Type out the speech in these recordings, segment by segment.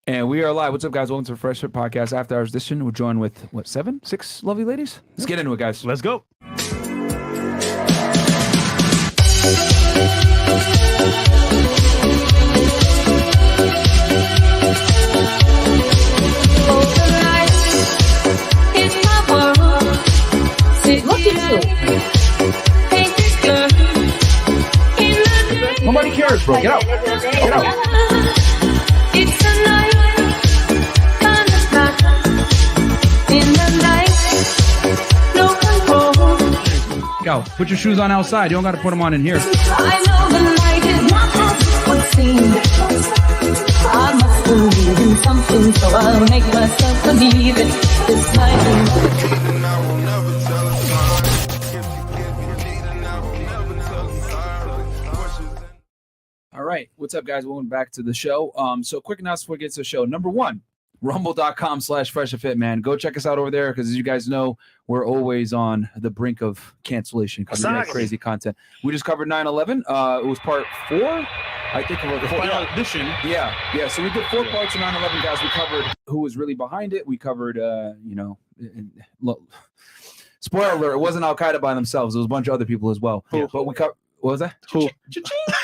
And we are live. What's up, guys? Welcome to the Fresh Fit Podcast After Hours edition. We're joined with, what, 6 lovely ladies? Let's get into it, guys. Let's go. Nobody cares, bro. Get out. Get out. It's a night on the clock. In the night, no control. Go. Put your shoes on outside. You don't got to put them on in here. I know the night is not as what seems. I must believe in something, so I'll make myself believe it. This night is All right. What's up, guys? Welcome back to the show. So quick announcement before we get to the show. Number one, rumble.com/freshfit, man. Go check us out over there because, as you guys know, we're always on the brink of cancellation because we make crazy content. We just covered 9/11. It was part 4, I think, of the final edition. Yeah. So we did 4 parts of 9/11, guys. We covered who was really behind it. We covered, look, spoiler alert, it wasn't Al Qaeda by themselves. It was a bunch of other people as well. Yeah. But we covered. What was that? Go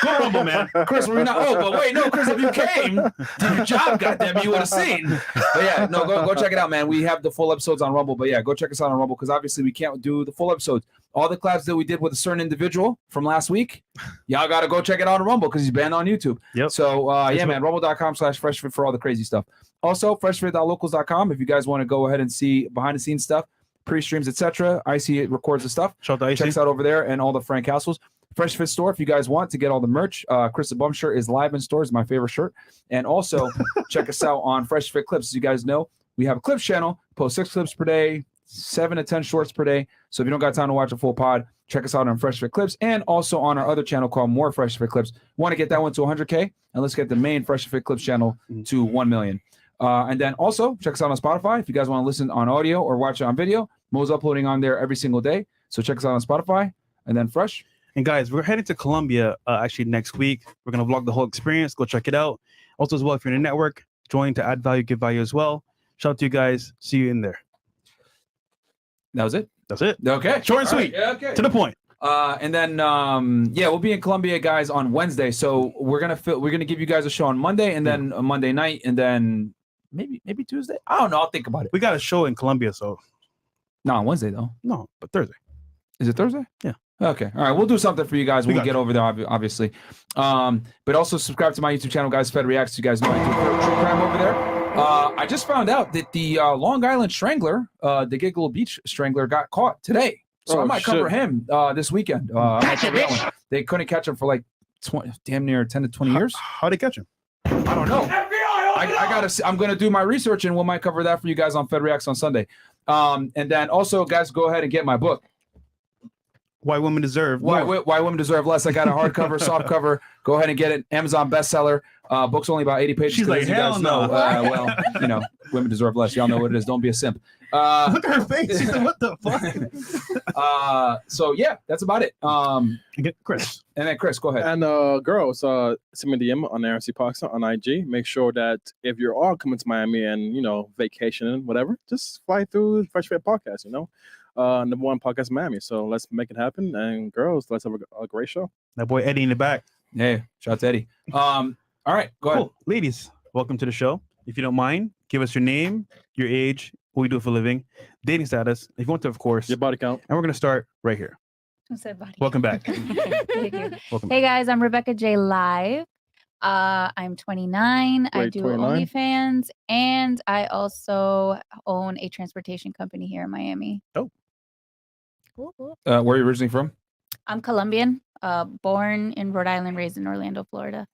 Rumble, man. Chris, we're not. Oh, but wait, no, Chris, if you came, did your job, goddamn, you would have seen. But yeah, no, go check it out, man. We have the full episodes on Rumble, but yeah, go check us out on Rumble because obviously we can't do the full episodes. All the collabs that we did with a certain individual from last week, y'all got to go check it out on Rumble because he's banned on YouTube. Yep. So yeah, man, rumble.com/freshfit for all the crazy stuff. Also, freshfit.locals.com if you guys want to go ahead and see behind the scenes stuff, pre-streams, etc. IC records the stuff. Shout out to IC. Check us out over there and all the Frank Castles. Fresh Fit store, if you guys want to get all the merch. Chris the Bum shirt is live in stores, my favorite shirt. And also check us out on Fresh Fit Clips. As you guys know, we have a clips channel, post 6 clips per day, 7 to 10 shorts per day. So if you don't got time to watch a full pod, check us out on Fresh Fit Clips and also on our other channel called More Fresh Fit Clips. We want to get that one to 100K, and let's get the main Fresh Fit Clips channel to 1 million. And then also check us out on Spotify if you guys want to listen on audio or watch it on video. Mo's uploading on there every single day. So check us out on Spotify. And then Fresh. And guys, we're heading to Colombia actually next week. We're going to vlog the whole experience. Go check it out. Also, as well, if you're in a network, join to add value, give value as well. Shout out to you guys. See you in there. That was it? That's it. Okay. Short and sweet. Right. Yeah, okay. To the point. And then we'll be in Colombia, guys, on Wednesday. So we're gonna give you guys a show on Monday, and then a Monday night, and then maybe Tuesday. I don't know. I'll think about it. We got a show in Colombia, so No, on Wednesday though. no, but Thursday. Is it Thursday? Yeah. Okay. All right. We'll do something for you guys when we get you. over there, obviously. But also subscribe to my YouTube channel, guys. Fed Reacts. You guys know I do true crime over there. I just found out that the Long Island Strangler, the Giggle Beach Strangler, got caught today. So I might cover him this weekend. I might cover that one. They couldn't catch him for like damn near 10 to 20 years. How'd they catch him? I don't know. I'm gonna do my research and we might cover that for you guys on Fed Reacts on Sunday. And then also, guys, go ahead and get my book. Why Women Deserve Why More. Women Deserve Less. I got a hardcover, soft cover. Go ahead and get it. Amazon bestseller. Book's only about 80 pages. She's like, as you hell guys no. know, women deserve less. Y'all know what it is. Don't be a simp. Look at her face. She's like, what the fuck? So yeah, that's about it. Chris. And then Chris, go ahead. And girls, send me a DM on RC Parks on IG. Make sure that if you're all coming to Miami and vacation and whatever, just fly through Fresh Fit Podcast. Number 1 podcast in Miami. So let's make it happen. And girls, let's have a great show. That boy Eddie in the back. Hey, shout out to Eddie. All right, go ahead. Cool. Ladies, welcome to the show. If you don't mind, give us your name, your age, what we do for a living, dating status, if you want to, of course. Your body count. And we're going to start right here. Who said body? Welcome back. Thank you. Welcome Hey guys, I'm Rebecca J Live. I'm 29. I Wait, do 29? OnlyFans, and I also own a transportation company here in Miami. Oh. Cool. Where are you originally from? I'm Colombian, born in Rhode Island, raised in Orlando, Florida.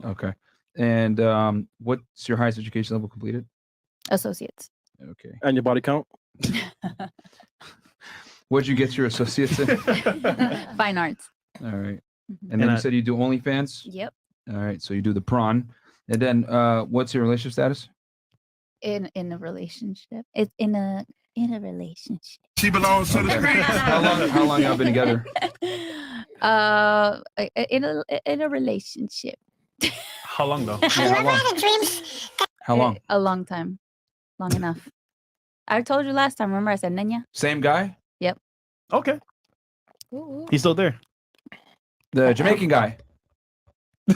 Okay. And what's your highest education level completed? Associates. Okay. And your body count. What'd you get your associates in? Fine arts. All right. Mhm. And then you said you do OnlyFans? Yep. All right. So you do the prawn. And then what's your relationship status? In a relationship. It's in a relationship. She belongs to the streets. How long y'all been together? In a relationship. How long though? Yeah, how long? How long? A long time. Long enough. I told you last time. Remember I said Nenya? Same guy? Okay. Ooh. He's still there. The Jamaican guy.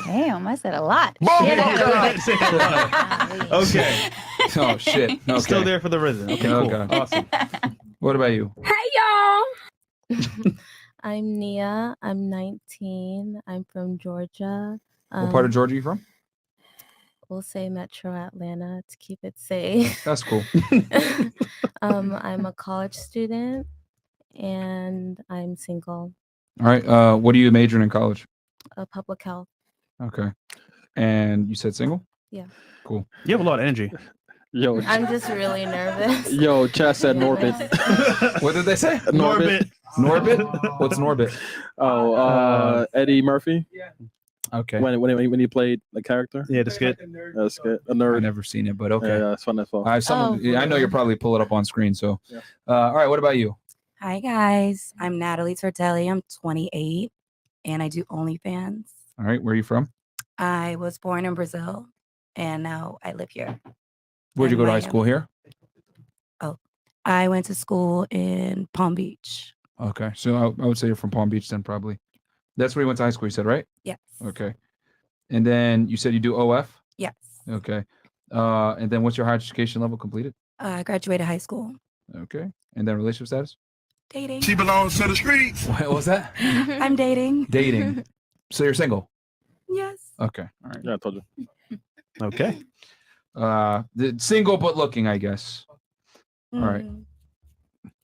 Damn, I said a lot. Boom! Shit, I Oh, gotta God. go. Okay. Oh, shit. Okay. Still there for the risen. Okay, Oh, cool. God. Awesome. What about you? Hey y'all. I'm Nia. I'm 19. I'm from Georgia. What part of Georgia are you from? We'll say Metro Atlanta to keep it safe. That's cool. I'm a college student and I'm single. All right. What are you majoring in college? Public health. Okay. And you said single? Yeah. Cool. You have a lot of energy. Yo, I'm just really nervous. yo, Chad said Norbit. What did they say? Norbit. Norbit? What's Norbit? Oh, Eddie Murphy. Okay. When he played the character. Yeah, the skit. That's good. A I've nerd. never seen it, but okay. Yeah, it's fun as well. I know you'll probably pull it up on screen. So, Yeah. All right. What about you? Hi guys, I'm Natalie Tortelli. I'm 28 and I do OnlyFans. All right. Where are you from? I was born in Brazil and now I live here. Where'd you in go to high Miami. school here? I went to school in Palm Beach. Okay. So I would say you're from Palm Beach then, probably. That's where you went to high school, you said, right? Yes. Okay. And then you said you do OF? Yes. Okay. And then what's your higher education level completed? I graduated high school. Okay. And then relationship status? Dating. She belongs to the streets. What was that? I'm dating. Dating. So you're single? Yes. Okay. All right. Yeah, I told you. Okay. Single but looking, I guess. All right. Mm,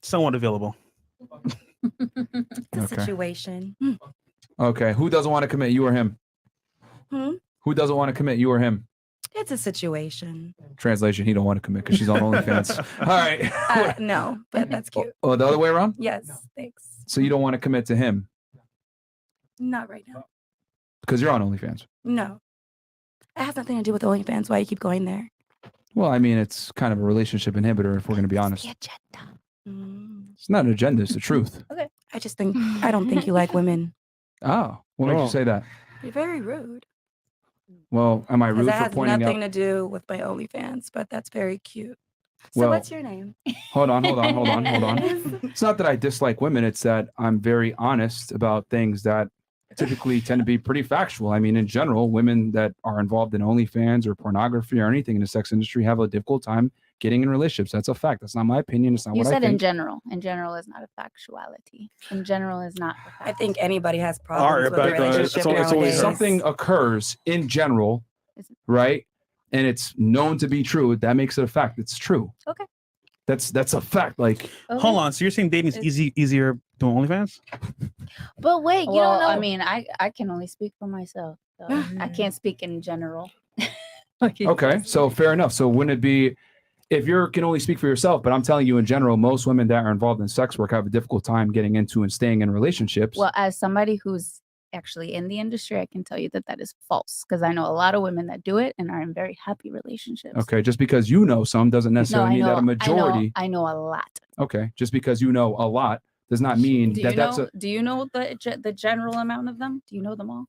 Somewhat available. It's a Okay. situation. Okay. Who doesn't want to commit, you or him? Hmm? Who doesn't want to commit, you or him? It's a situation. Translation, he don't want to commit because she's on OnlyFans. All right. No, but that's cute. Oh, the other way around? Yes. Thanks. So you don't want to commit to him Not right now. because you're on OnlyFans. No. It has nothing to do with OnlyFans. Why you keep going there? Well, I mean, it's kind of a relationship inhibitor if we're going to be honest. The agenda. Mm, It's not an agenda, it's the truth. I don't think you like women. Oh, what makes Oh. you say that? You're very rude. Well, am I 'Cause rude that for has pointing nothing out? to do with my OnlyFans, but that's very cute. So Well- what's your name? Hold on. It's not that I dislike women. It's that I'm very honest about things that typically tend to be pretty factual. I mean, in general, women that are involved in OnlyFans or pornography or anything in the sex industry have a difficult time getting in relationships. That's a fact. That's not my opinion. It's not You what I said in think. general. In general is not a factuality. In general is not a fact. I think anybody has All problems right, with a Rebecca, relationship it's only nowadays. her. Something occurs in general, Is it- right? And it's known to be true. That makes it a fact. It's true. Okay. That's a fact. Like, Okay. Hold on. So you're saying dating is easier doing OnlyFans? But wait, you don't know. I mean, I can only speak for myself. So I can't speak in general. Like you okay, just so said. fair enough. So wouldn't it be, if you can only speak for yourself, but I'm telling you in general, most women that are involved in sex work have a difficult time getting into and staying in relationships. Well, as somebody who's actually in the industry, I can tell you that is false because I know a lot of women that do it and are in very happy relationships. Okay, just because you know some doesn't No, necessarily I mean that a know, majority. I know a lot. Okay, just because you know a lot does not mean Do that you that's know? Do you know the general amount of them? Do you know them all?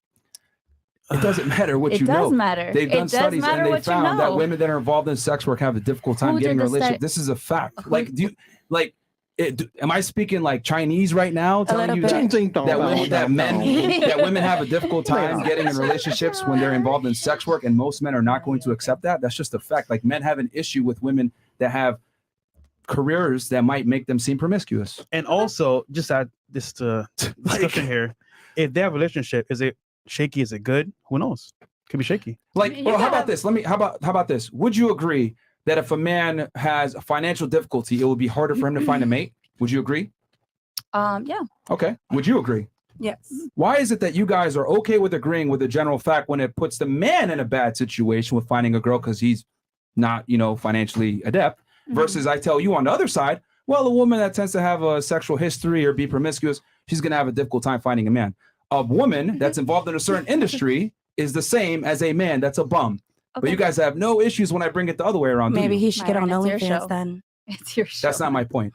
it doesn't matter what It you does know. matter. They've It done does studies matter and they what you found that know. women that are involved in sex work have a difficult time Who getting did a the relationship. study? This is a fact. Who- Like, do you like it? Am I speaking like Chinese right now? Telling little you bit. that women have a difficult time getting in relationships when they're involved in sex work, and most men are not going to accept that. That's just a fact. Like, men have an issue with women that have careers that might make them seem promiscuous. And also, just add this to discussion here. If they have a relationship, is it shaky? Is it good? Who knows? Could be shaky. Like, You well, how gotta- about this? How about this? Would you agree that if a man has a financial difficulty, it would be harder for him to find a mate? Would you agree? Yeah. Okay. Would you agree? Yes. Why is it that you guys are okay with agreeing with the general fact when it puts the man in a bad situation with finding a girl because he's not, financially adept, Mm-hmm. versus I tell you on the other side, well, a woman that tends to have a sexual history or be promiscuous, she's going to have a difficult time finding a man. A woman that's involved in a certain industry is the same as a man that's a bum. But you guys have no issues when I bring it the other way around. do Maybe you? he should get on Myron, it's your OnlyFans show. then. It's your show. That's not my point.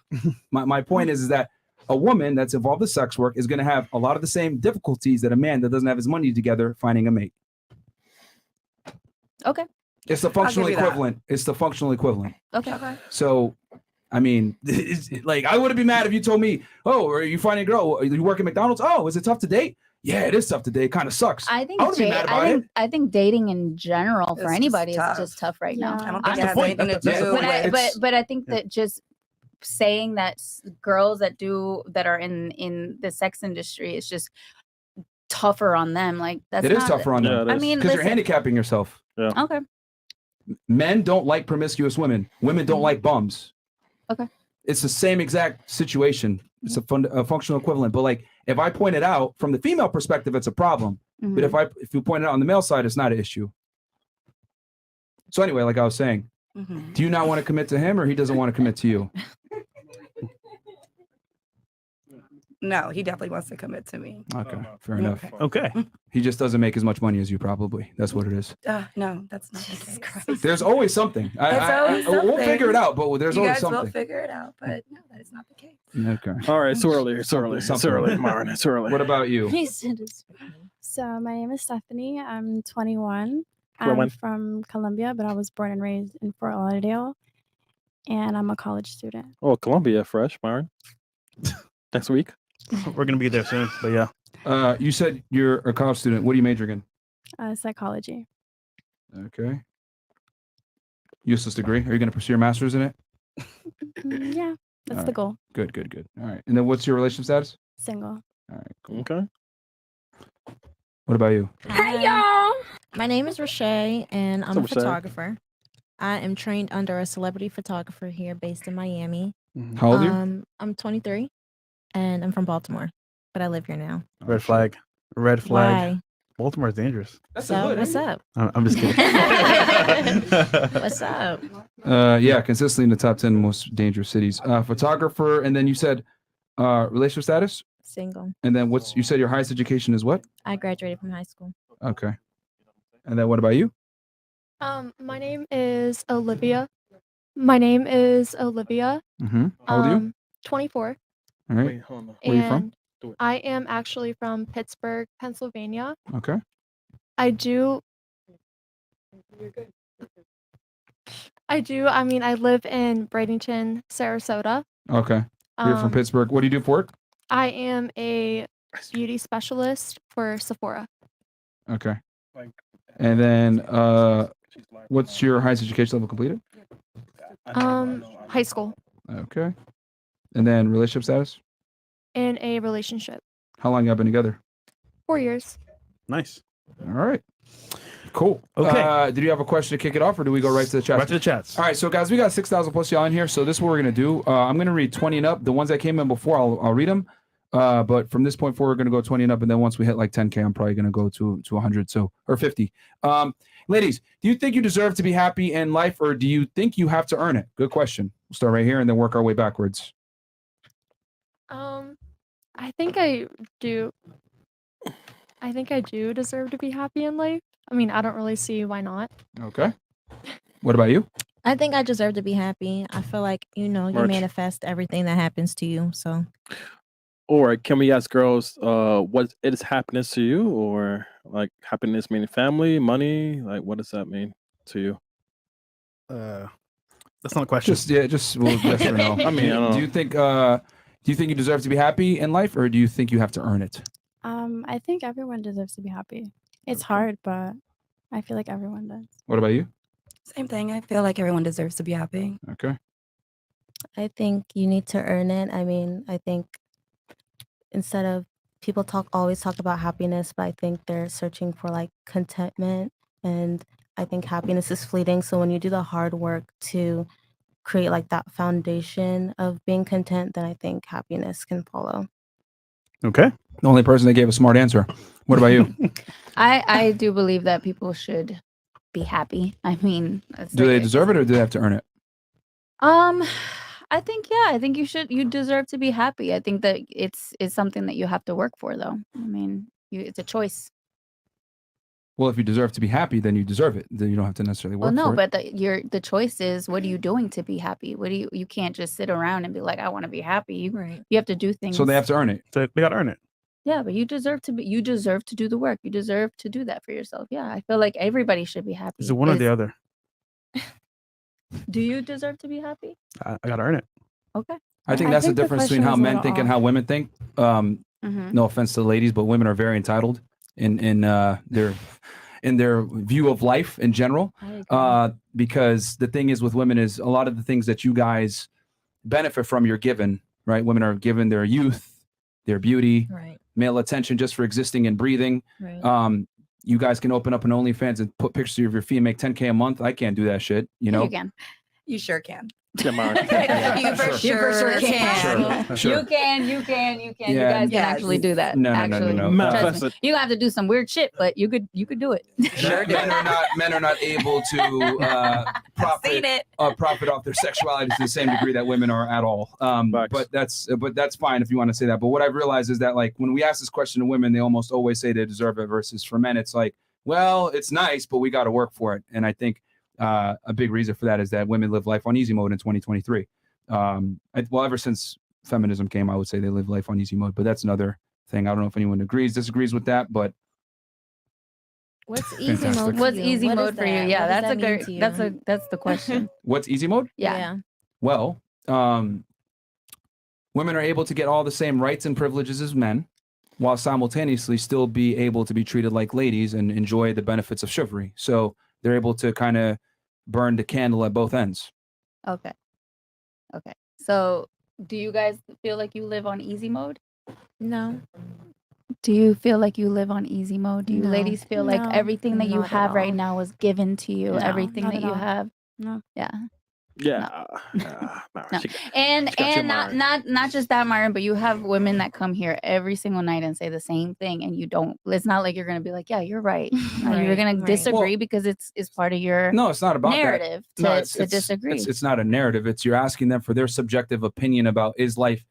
My point is that a woman that's involved in sex work is going to have a lot of the same difficulties that a man that doesn't have his money together finding a mate. Okay. It's the functional you that. equivalent. It's the functional equivalent. Okay. So, I mean, like, I wouldn't be mad if you told me, "Oh, are you finding a girl? You work at McDonald's? Oh, is it tough to date? Yeah, it is tough to date. It kind of sucks." I think wouldn't be mad about it. I think dating in general for It's just anybody is tough. just tough right now. I don't That's think the it has point. anything to That's the do point. with. But I think that just saying that girls that are in the sex industry is just tougher on them. Like that's It is not, tougher on them. Yeah, I mean, Because you're listen, handicapping yourself. okay. Men don't like promiscuous women. Women don't like bums. Okay. It's the same exact situation. It's a functional equivalent. But like, if I point it out from the female perspective, it's a problem. But if you point it out on the male side, it's not an issue. So anyway, like I was saying, do you not want to commit to him, or he doesn't want to commit to you? No, he definitely wants to commit to me. Okay, fair enough. Okay. He just doesn't make as much money as you, probably. That's what it is. No, that's not the case. There's always something. Always We'll something. figure it out, but there's You always guys will something. figure it out, but no, that is not the case. Okay. All right, it's early. It's early. It's Something. early, Myron. It's early. What about you? So my name is Stephanie. I'm 21. Where I'm when? from Colombia, but I was born and raised in Fort Lauderdale, and I'm a college student. Oh, Columbia fresh, Myron. Next week. We're gonna be there soon, but yeah. You said you're a college student. What are you majoring in? Psychology. Okay. Useless degree. Are you going to pursue your master's in it? Yeah, that's All the right. goal. Good. All right. And then what's your relationship status? Single. All right. Cool. Okay. What about you? Hey y'all. My name is Rashay, and I'm a What's up, Rashay? photographer. I am trained under a celebrity photographer here based in Miami. How old are you? I'm 23, and I'm from Baltimore, but I live here now. Red flag. Red flag. Why? Baltimore is dangerous. That's So what's up? I'm just kidding. What's up? Yeah, consistently in the top 10 most dangerous cities. Photographer, and then you said relationship status? Single. And then you said your highest education is what? I graduated from high school. Okay. And then what about you? My name is Olivia. Mm-hmm. How old are you? 24. All right. Wait, hold on. Where are you from? And I am actually from Pittsburgh, Pennsylvania. Okay. I mean, I live in Bradenton, Sarasota. Okay. You're from Pittsburgh. What do you do for work? I am a beauty specialist for Sephora. Okay. And then what's your highest education level completed? High school. Okay. And then relationship status? In a relationship. How long y'all been together? 4 years. Nice. All right. Cool. Okay. Did you have a question to kick it off, or do we go right to the chat? Right to the chats. All right, so guys, we got 6,000 plus y'all in here. So this is what we're gonna do. I'm gonna read 20 and up. The ones that came in before, I'll read them. But from this point forward, we're gonna go 20 and up, and then once we hit like 10K, I'm probably gonna go to 100, or 50. Ladies, do you think you deserve to be happy in life, or do you think you have to earn it? Good question. We'll start right here and then work our way backwards. I think I do. I think I do deserve to be happy in life. I mean, I don't really see why not. Okay. What about you? I think I deserve to be happy. I feel like, you Merch. manifest everything that happens to you. So Or can we ask girls what is happiness to you? Or like happiness meaning family, money? Like what does that mean to you? That's not a question. Just well, yes or no. I mean, I don't do you think you deserve to be happy in life, or do you think you have to earn it? I think everyone deserves to be happy. It's hard, but I feel like everyone does. What about you? Same thing. I feel like everyone deserves to be happy. Okay. I think you need to earn it. I mean, I think instead of people always talk about happiness, but I think they're searching for like contentment, and I think happiness is fleeting. So when you do the hard work to create like that foundation of being content, then I think happiness can follow. Okay. The only person that gave a smart answer. What about you? I do believe that people should be happy. I mean, Do they deserve it, or do they have to earn it? I think you deserve to be happy. I think that it's something that you have to work for, though. I mean, it's a choice. Well, if you deserve to be happy, then you deserve it. Then you don't have to necessarily work Well, no, for it. but the choice is, what are you doing to be happy? You can't just sit around and be like, I want to be happy. Right. You have to do things. So they have to earn it. So they gotta earn it. Yeah, but you deserve to do the work. You deserve to do that for yourself. Yeah, I feel like everybody should be happy. Is it one or the other? Do you deserve to be happy? I gotta earn it. Okay. I think I that's think the the difference between question how was a men little think and off. how women think. Mhm. No offense to the ladies, but women are very entitled in their view of life in general. I agree. Because the thing is with women is a lot of the things that you guys benefit from, you're given, right? Women are given their youth, their beauty, Right. male attention just for existing and breathing. Right. You guys can open up an OnlyFans and put pictures of your feet and make $10K a month. I can't do that shit, you know? You can. You sure can. Yeah, Myron. You for You for sure sure can. Sure, sure. You can. You Yeah, guys can yes. actually do that. No, no, no, actually. no, no. Manifest Trust me. it. You have to do some weird shit, but you could do it. Men are not able to Seen it. profit off their sexuality to the same degree that women are at all. Facts. But that's fine if you want to say that. But what I've realized is that like when we ask this question to women, they almost always say they deserve it. Versus for men, it's like, well, it's nice, but we got to work for it. And I think a big reason for that is that women live life on easy mode in 2023. Well, ever since feminism came, I would say they live life on easy mode. But that's another thing. I don't know if anyone disagrees with that, but What's easy Fantastic. mode? What's for you? easy What is mode for you? that? Yeah, What does that's a that mean good. to you? That's the question. what's easy mode? Yeah. Well, women are able to get all the same rights and privileges as men, while simultaneously still be able to be treated like ladies and enjoy the benefits of chivalry. So they're able to kind of burn the candle at both ends. Okay. Okay. So, do you guys feel like you live on easy mode? No. Do you feel like you live on easy mode? Do you No. ladies feel like No, everything that you not at have right all. now was given to you? No, Everything not that at you all. have? No. Yeah. Yeah. Myron, No. she- And She got you, not just that, Myron, but you have women that come here every single night and say the same thing, and you don't. It's not like you're gonna be like, yeah, you're right. No, you're Right, gonna right. disagree Well, because it's part of your No, it's not about narrative that. No, to disagree. It's not a narrative. It's you're asking them for their subjective opinion about is life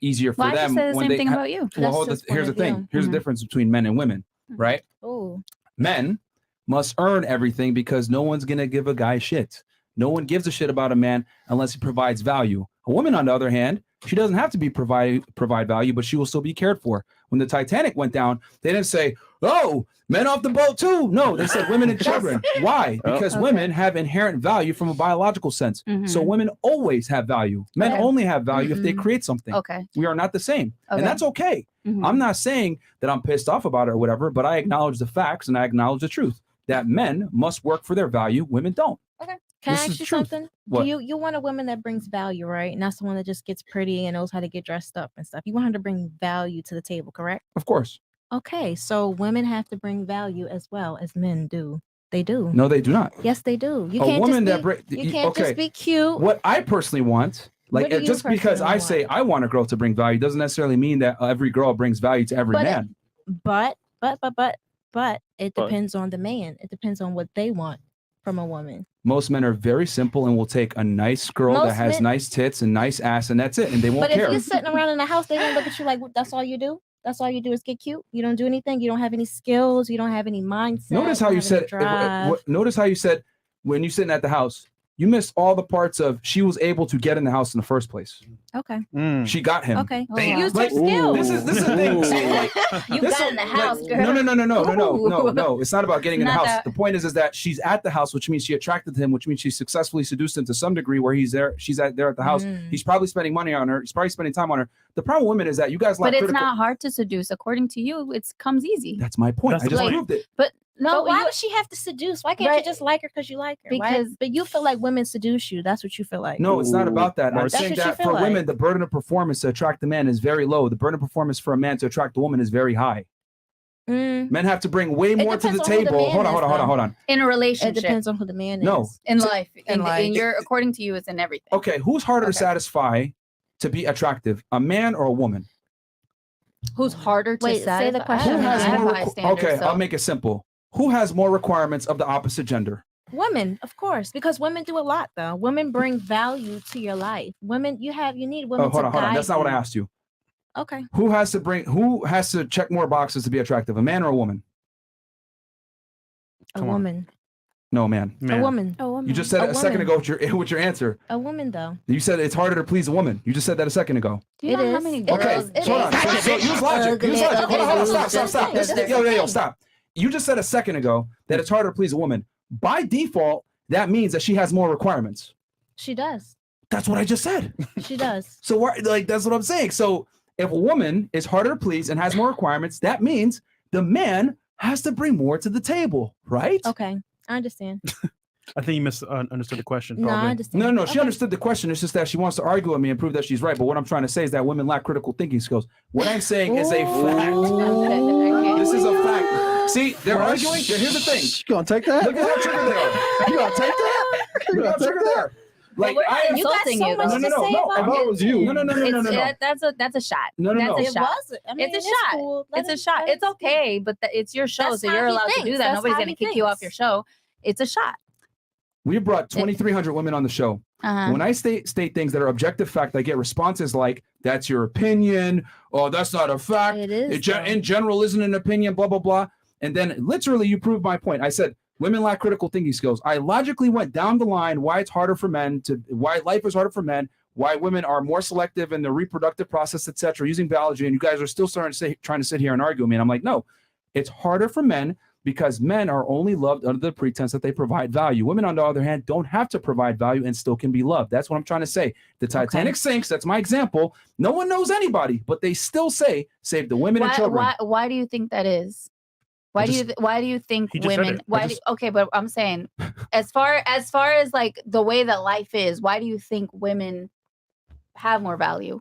easier for Well, I them just said the when same they thing about you. Well, That's his here's the point of thing. view. Here's the difference between men and women, right? Oh. Men must earn everything because no one's gonna give a guy shit. No one gives a shit about a man unless he provides value. A woman, on the other hand, she doesn't have to be provide value, but she will still be cared for. When the Titanic went down, they didn't say, "Oh, men off the boat too." No, they said women and children. Why? Because women have inherent value from a biological sense. So women always have value. Men Okay. only have value if they create something. Okay. We are not the same, Okay. and that's okay. Mhm. I'm not saying that I'm pissed off about it or whatever, but I acknowledge the facts and I acknowledge the truth that men must work for their value. Women don't. Can This I is ask you truth. something? What? Do you want a woman that brings value, right? Not someone that just gets pretty and knows how to get dressed up and stuff. You want her to bring value to the table, correct? Of course. Okay, so women have to bring value as well as men do. They do. No, they do not. Yes, they do. You A can't woman just that be, you can't just be cute. What I personally want, like What do you just because I personally say I want a girl to bring value doesn't necessarily mean that every girl brings value to every But it- man. But it But- depends on the man. It depends on what they want from a woman. Most men are very simple and will take a nice girl that Most has men- nice tits and nice ass, and that's it, and they won't But if care. you're sitting around in the house, they gonna look at you like, "That's all you do? That's all you do is get cute? You don't do anything? You don't have any skills? You don't have any mindset? Notice how don't you have any said. drive?" Notice how you said when you're sitting at the house, you missed all the parts of she was able to get in the house in the first place. Okay. She got him. Okay. Oh, She wow. used her Like, skills. This is the thing. See, like, You this got is- in the house, like, girl. No. It's not about getting in the Not house. that- The point is that she's at the house, which means she attracted him, which means she successfully seduced him to some degree where he's there. She's there at the house. He's probably spending money on her. He's probably spending time on her. The problem with women is that you guys lack But it's critical. not hard to seduce. According to you, it comes easy. That's my point. That's I the just point. proved it. But no, But why you- would she have to seduce? Why can't Right. you just like her because you like her? Why- Because- but you feel like women seduce you. That's what you feel like. No, it's not about that. I'm That's saying what you that feel for like. women, the burden of performance to attract the man is very low. The burden of performance for a man to attract the woman is very high. Mm, Men have to bring way more to depends the on who the table. man Hold on, is, hold on. in a it relationship, depends on who the man No. is. in life, In life. in your according to you, it's in everything. Okay, who's harder to Okay. satisfy to be attractive, a man or a woman? Who's harder to Wait, say satisfy? the question I don't know. I again. have more high standards, okay, so- I'll make it simple. Who has more requirements of the opposite gender? Women, of course, because women do a lot though. Women bring value to your life. Women, you need women Oh, hold to on. guide That's not what I you. asked you. Okay. Who has to check more boxes to be attractive, a man or a woman? A Come on. woman. No, man. A woman. Oh, You just said A it a second woman. ago with your answer. A woman though. You said it's harder to please a woman. You just said that a second ago. Do you It know how is. many It girls? Okay, is. It hold on. is. So use logic. Use logic. Hold on. Stop. It's the Yo, same. stop. You just said a second ago that it's harder to please a woman. By default, that means that she has more requirements. She does. That's what I just said. She does. So like that's what I'm saying. So if a woman is harder to please and has more requirements, that means the man has to bring more to the table, right? Okay, I understand. I think you misunderstood the question. No, I Probably. understand. No, she understood the question. It's just that she wants to argue with me and prove that she's right. But what I'm trying to say is that women lack critical thinking skills. What I'm saying is a fact. This is a fact. See, they're arguing. Here's the thing. You gonna take that? Look at how triggered they are. You gonna take that? Look how triggered they are. Like we're I am insulting you. No. I thought it was you. No. That's a shot. No. That's a shot. I mean, It's a shot. Cool. It's a shot. It's okay, but it's your show, That's so how you're he allowed to do thinks. that. That's Nobody's how gonna he kick you off thinks. your show. It's a shot. We brought 2,300 women on the show. When I state things that are objective fact, I get responses like, that's your opinion. Oh, that's not a fact. It is. In general, isn't an opinion, blah, blah, blah. And then literally you proved my point. I said, women lack critical thinking skills. I logically went down the line why it's harder for men why life is harder for men, why women are more selective in the reproductive process, etc., using biology. And you guys are still trying to sit here and argue with me. And I'm like, no, it's harder for men because men are only loved under the pretense that they provide value. Women, on the other hand, don't have to provide value and still can be loved. That's what I'm trying to say. The Titanic sinks. That's my example. No one knows anybody, but they still say, save the women and children. Why do you think that is? Why do you think He just said women? it. Okay, but I'm saying, as far as like the way that life is, why do you think women have more value?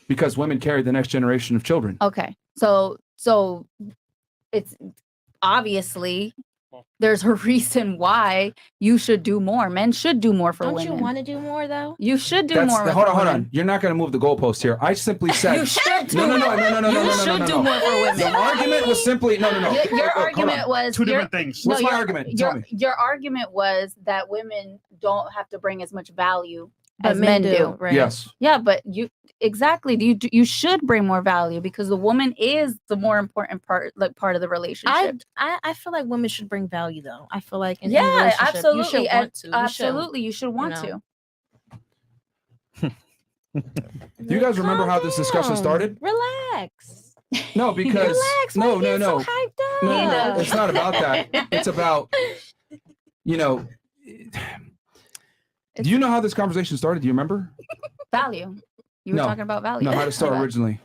Because women carry the next generation of children. Okay, so it's obviously there's a reason why you should do more. Men should do more for Don't women. you want to do more though? You should do more. Hold for on. women. You're not going to move the goalpost here. I simply said You should do no. You should do more for women. The argument was simply no. Your argument was Two different things. What's my argument? Tell me. Your argument was that women don't have to bring as much value But as men do. right? Yes. Yeah, but you should bring more value because the woman is the more important part of the relationship. I feel like women should bring value though. I feel like in any Yeah, relationship, absolutely. you should want to. Absolutely, you should want know. to. Do you guys remember how this discussion started? Relax. No, because Relax. no. So hyped up. No, it's not about that. It's about, do you know how this conversation started? Do you remember? Value. You were No. talking about value. No, how to start Okay. originally.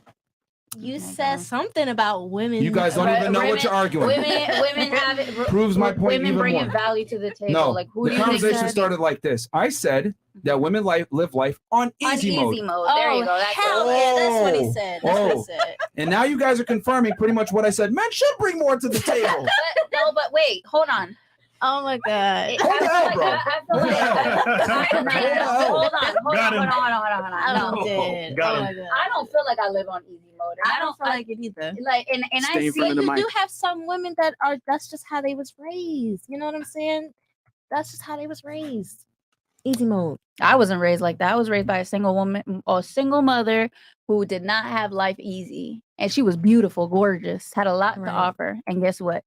You said something about women. You guys don't even know what you're arguing. Women have it. Proves my point Women even bringing more. value to the table. No, Like who the do you think conversation said- started like this. I said that women live life on easy mode. There you go. That's Hell it. yeah, that's what he Oh. said. That's what he said. And now you guys are confirming pretty much what I said. Men should bring more to the table. But wait, hold on. Oh my god. Hold the hell, bro. Hold on. I'm No. dead. Got Oh him. my god. I don't feel like I live on easy mode. I don't feel like it either. like and Stay I in front see of the You mic. do have some women that's just how they was raised. You know what I'm saying? That's just how they was raised. Easy mode. I wasn't raised like that. I was raised by a single woman or a single mother who did not have life easy. And she was beautiful, gorgeous, had a lot Right. to offer. And guess what?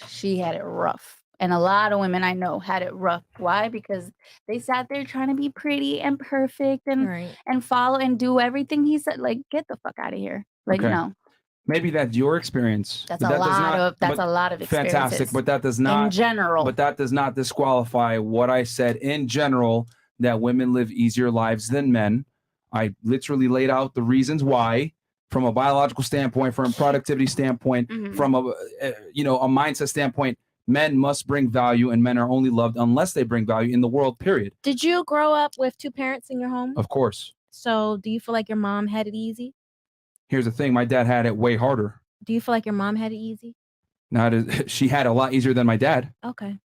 She had it rough. And a lot of women I know had it rough. Why? Because they sat there trying to be pretty and perfect and Right. follow and do everything he said. Like, get the fuck out of here. Like, Okay. no. Maybe that's your experience. That's but a that does lot not- of that's but- a lot of experiences. Fantastic, but that does in not. general. But that does not disqualify what I said in general, that women live easier lives than men. I literally laid out the reasons why, from a biological standpoint, from a productivity standpoint, Mhm. from a mindset standpoint. Men must bring value, and men are only loved unless they bring value in the world. Period. Did you grow up with two parents in your home? Of course. So do you feel like your mom had it easy? Here's the thing: my dad had it way harder. Do you feel like your mom had it easy? Now she had it a lot easier than my dad. Okay.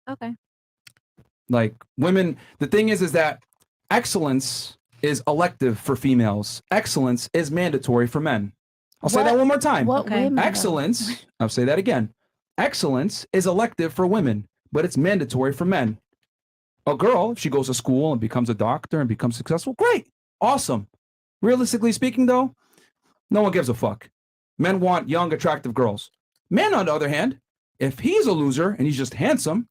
Okay. Like women, the thing is that excellence is elective for females. Excellence is mandatory for men. I'll say that one more time. What Okay. women, though? Excellence, I'll say that again. Excellence is elective for women, but it's mandatory for men. A girl, if she goes to school and becomes a doctor and becomes successful, great, awesome. Realistically speaking, though, no one gives a fuck. Men want young, attractive girls. Men, on the other hand, if he's a loser and he's just handsome,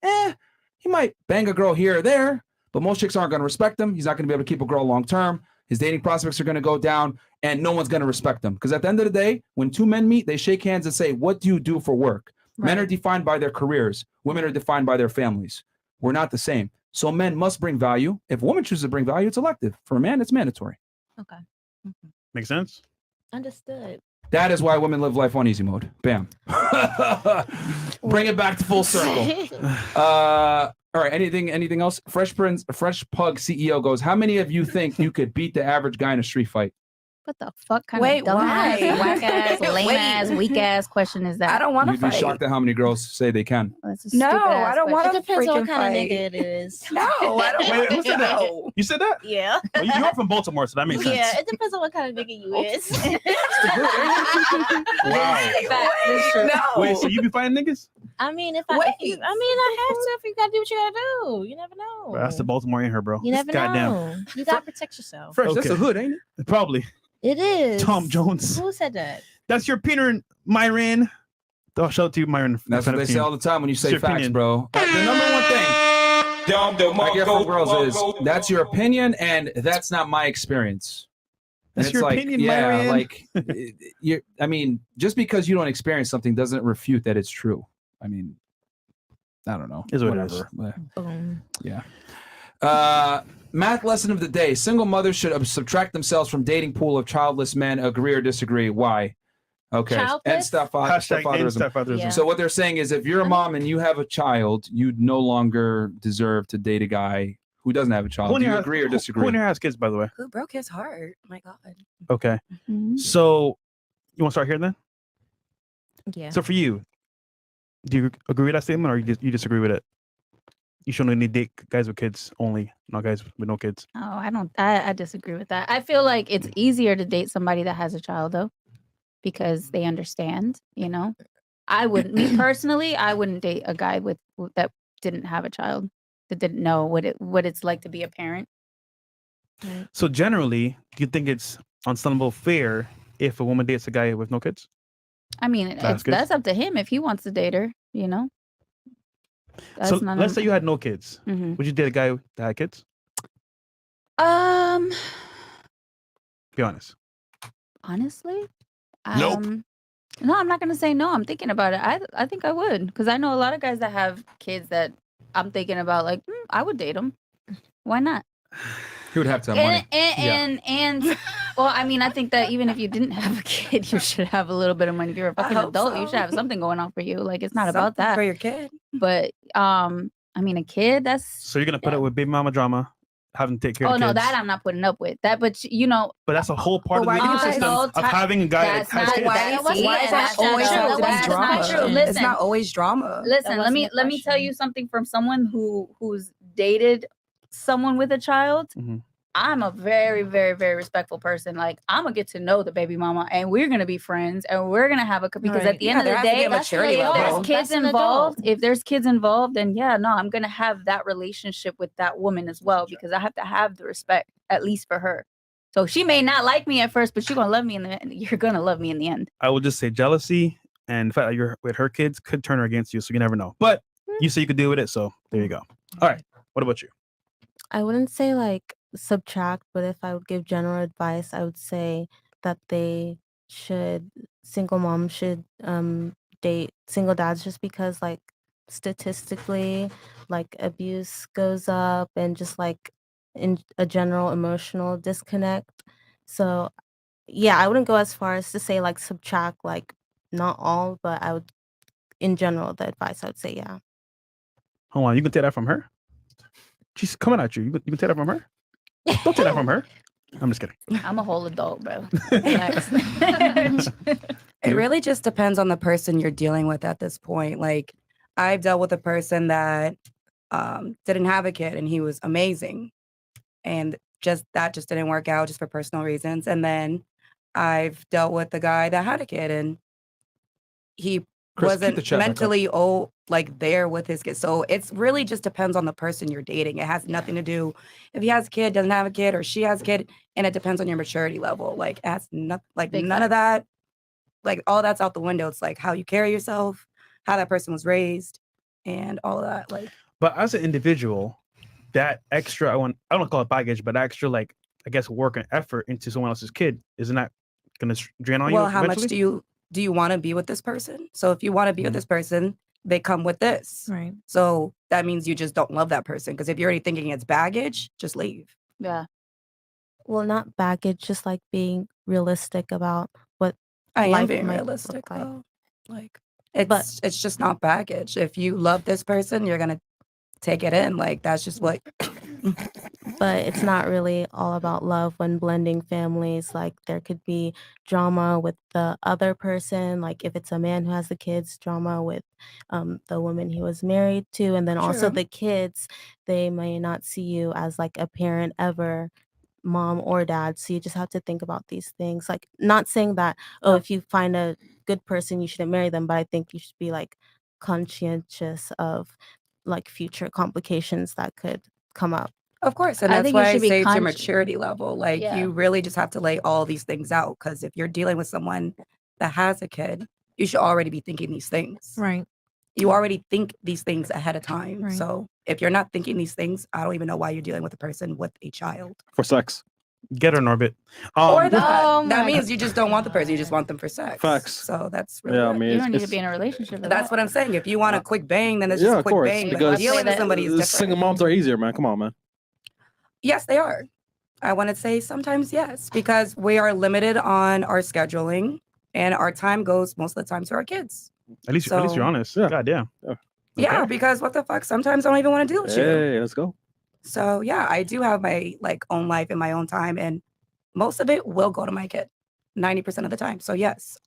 he might bang a girl here or there, but most chicks aren't going to respect him. He's not going to be able to keep a girl long term. His dating prospects are going to go down, and no one's going to respect him. Because at the end of the day, when two men meet, they shake hands and say, "What do you do for work?" Men are Right. defined by their careers. Women are defined by their families. We're not the same. So men must bring value. If a woman chooses to bring value, it's elective. For a man, it's mandatory. Okay. Mhm. Makes sense. Understood. That is why women live life on easy mode. Bam. Bring it back to full circle. All right. Anything else? Fresh Pug CEO goes, how many of you think you could beat the average guy in a street fight? What the fuck kind Wait, of dumb ass, why? whack ass, lame Wait. ass, weak ass question is that? I don't want to You'd be fight. shocked at how many girls say they can. That's a No, stupid I ass don't question. want It depends on freaking what kind of fight. nigga it is. No, I don't Wait, want who said that? no. You said that? Yeah. Oh, you're from Baltimore, so that makes sense. Yeah, it depends on what kind of nigga you is. Wow. That's true. No. Wait, so you be fighting niggas? I mean, I have to. If you gotta do what you gotta do. You never know. Bro, that's the Baltimore in her, bro. You never Goddamn. know. You gotta protect yourself. Fresh, that's Okay. the hood, ain't it? Probably. It is. Tom Jones. Who said that? That's your opinion, Myron. Oh, shout out to you, Myron. That's what they say all the time when you say Your facts, opinion. bro. The number one thing I get from girls is, that's your opinion and that's not my experience. And That's it's your like, opinion, yeah, Myron. like, I mean, just because you don't experience something doesn't refute that it's true. I mean, I don't know. Is what it is. Whatever. Boom. Yeah. Math lesson of the day. Single mothers should subtract themselves from dating pool of childless men. Agree or disagree? Why? Okay. Childless? And Hashtag end stepfatherism. stepfatherism. Yeah. So what they're saying is if you're a mom and you have a child, you no longer deserve to date a guy who doesn't have a child. Do you agree or disagree? Who in here has kids, by the way? Who broke his heart? My God. Okay. Mhm. So you want to start here then? Yeah. So for you, do you agree with that statement or you disagree with it? You should only date guys with kids only, not guys with no kids. Oh, I don't. I disagree with that. I feel like it's easier to date somebody that has a child though, because they understand. You know, I wouldn't. Me personally, I wouldn't date a guy with that didn't have a child, that didn't know what it's like to be a parent. So generally, do you think it's understandable fair if a woman dates a guy with no kids? I mean, That's good. that's up to him if he wants to date her. You know. So let's say you had no kids. Hmm. Would you date a guy that had kids? Be honest. Honestly, Nope. No, I'm not gonna say no. I'm thinking about it. I think I would, because I know a lot of guys that have kids that I'm thinking about. Like, I would date them. Why not? He would have to have money. And well, I mean, I think that even if you didn't have a kid, you should have a little bit of money. If you're a fucking hope adult, you so. should have something going on for you. Like, it's not about Something that. for your kid. But I mean, a kid, that's So you're gonna put it with baby mama drama, having to take care oh of the no, kids. that I'm not putting up with. That, but you know, But that's a whole part But of the why do you ecosystem no, of having a guy that that's has not- kids. that- Why is that that's always not true. have to be That's not drama? true. It's Listen. not always drama. listen, let wasn't me the let me tell question. you something from someone who's dated someone with a child. Mhm. I'm a very, very, very respectful person. Like, I'm gonna get to know the baby mama, and we're gonna be friends, and we're gonna have a because Right. at the end Yeah, of there the has to be day, a maturity if there's level. kids That's an involved. adult. If there's kids involved, then yeah, no, I'm gonna have that relationship with that woman as well, because I have to have the respect at least for her. So she may not like me at first, but you're gonna love me in the end. You're gonna love me in the end. I would just say jealousy and the fact that you're with her kids could turn her against you, so you never know. But you say you could deal with it, so there you go. All right. What about you? I wouldn't say like subtract, but if I would give general advice, I would say that single moms should date single dads, just because like statistically, like abuse goes up and just like in a general emotional disconnect. So yeah, I wouldn't go as far as to say like subtract, like not all, but I would, in general, the advice I would say, yeah. Hold on, you can take that from her? She's coming at you. You can take that from her? Don't take that from her. I'm just kidding. I'm a whole adult, bro. Relax. It really just depends on the person you're dealing with at this point. Like, I've dealt with a person that didn't have a kid and he was amazing. And that just didn't work out just for personal reasons. And then I've dealt with a guy that had a kid and he Chris, keep the wasn't chat back up. mentally there with his kid. So it's really just depends on the person you're dating. It has nothing to do if he has a kid, doesn't have a kid, or she has a kid, and it depends on your maturity level. Like, it has nothing, like Big none of that, like all that's out the window. It's like how you carry yourself, how that person was raised, and all of that. Like, But as an individual, that extra, I don't want to call it baggage, but extra, like, I guess, work and effort into someone else's kid, isn't that going to drain on you? well, how much eventually? do you do you want to be with this person? So if you want to be with this person, they come with this. Right. So that means you just don't love that person. Because if you're already thinking it's baggage, just leave. Yeah. Well, not baggage, just like being realistic about what I am life being might realistic look like. though. Like it's just not baggage. If you love this person, you're gonna take it in. Like that's just what. But it's not really all about love when blending families. Like there could be drama with the other person. Like if it's a man who has the kids, drama with the woman he was married to. And then also True. the kids, they may not see you as like a parent ever, mom or dad. So you just have to think about these things. Like not saying that, oh, if you find a good person, you shouldn't marry them. But I think you should be like conscientious of like future complications that could come up. Of course, and I that's think you why I should be say it's your conscious. maturity level. Like Yeah. you really just have to lay all these things out. Because if you're dealing with someone that has a kid, you should already be thinking these things. Right. You already think these things ahead of time. Right. So if you're not thinking these things, I don't even know why you're dealing with a person with a child. For sex. Get her in orbit. Or that. Oh That my means you just don't want the person. You just want them for sex. Facts. So that's really Yeah, I it. mean, You don't need to it's- be in a relationship. with That's that. what I'm saying. If you want a quick bang, then it's yeah, just a of quick course. bang. But Because dealing with somebody is different. single moms are easier, man. Come on, man. Yes, they are. I want to say sometimes yes, because we are limited on our scheduling and our time goes most of the time to our kids. At least So- you're honest. Yeah. God damn. Yeah, because what the fuck? Sometimes I don't even want to deal with you. Hey, let's go. So yeah, I do have my like own life in my own time, and most of it will go to my kid, 90% of the time. So yes,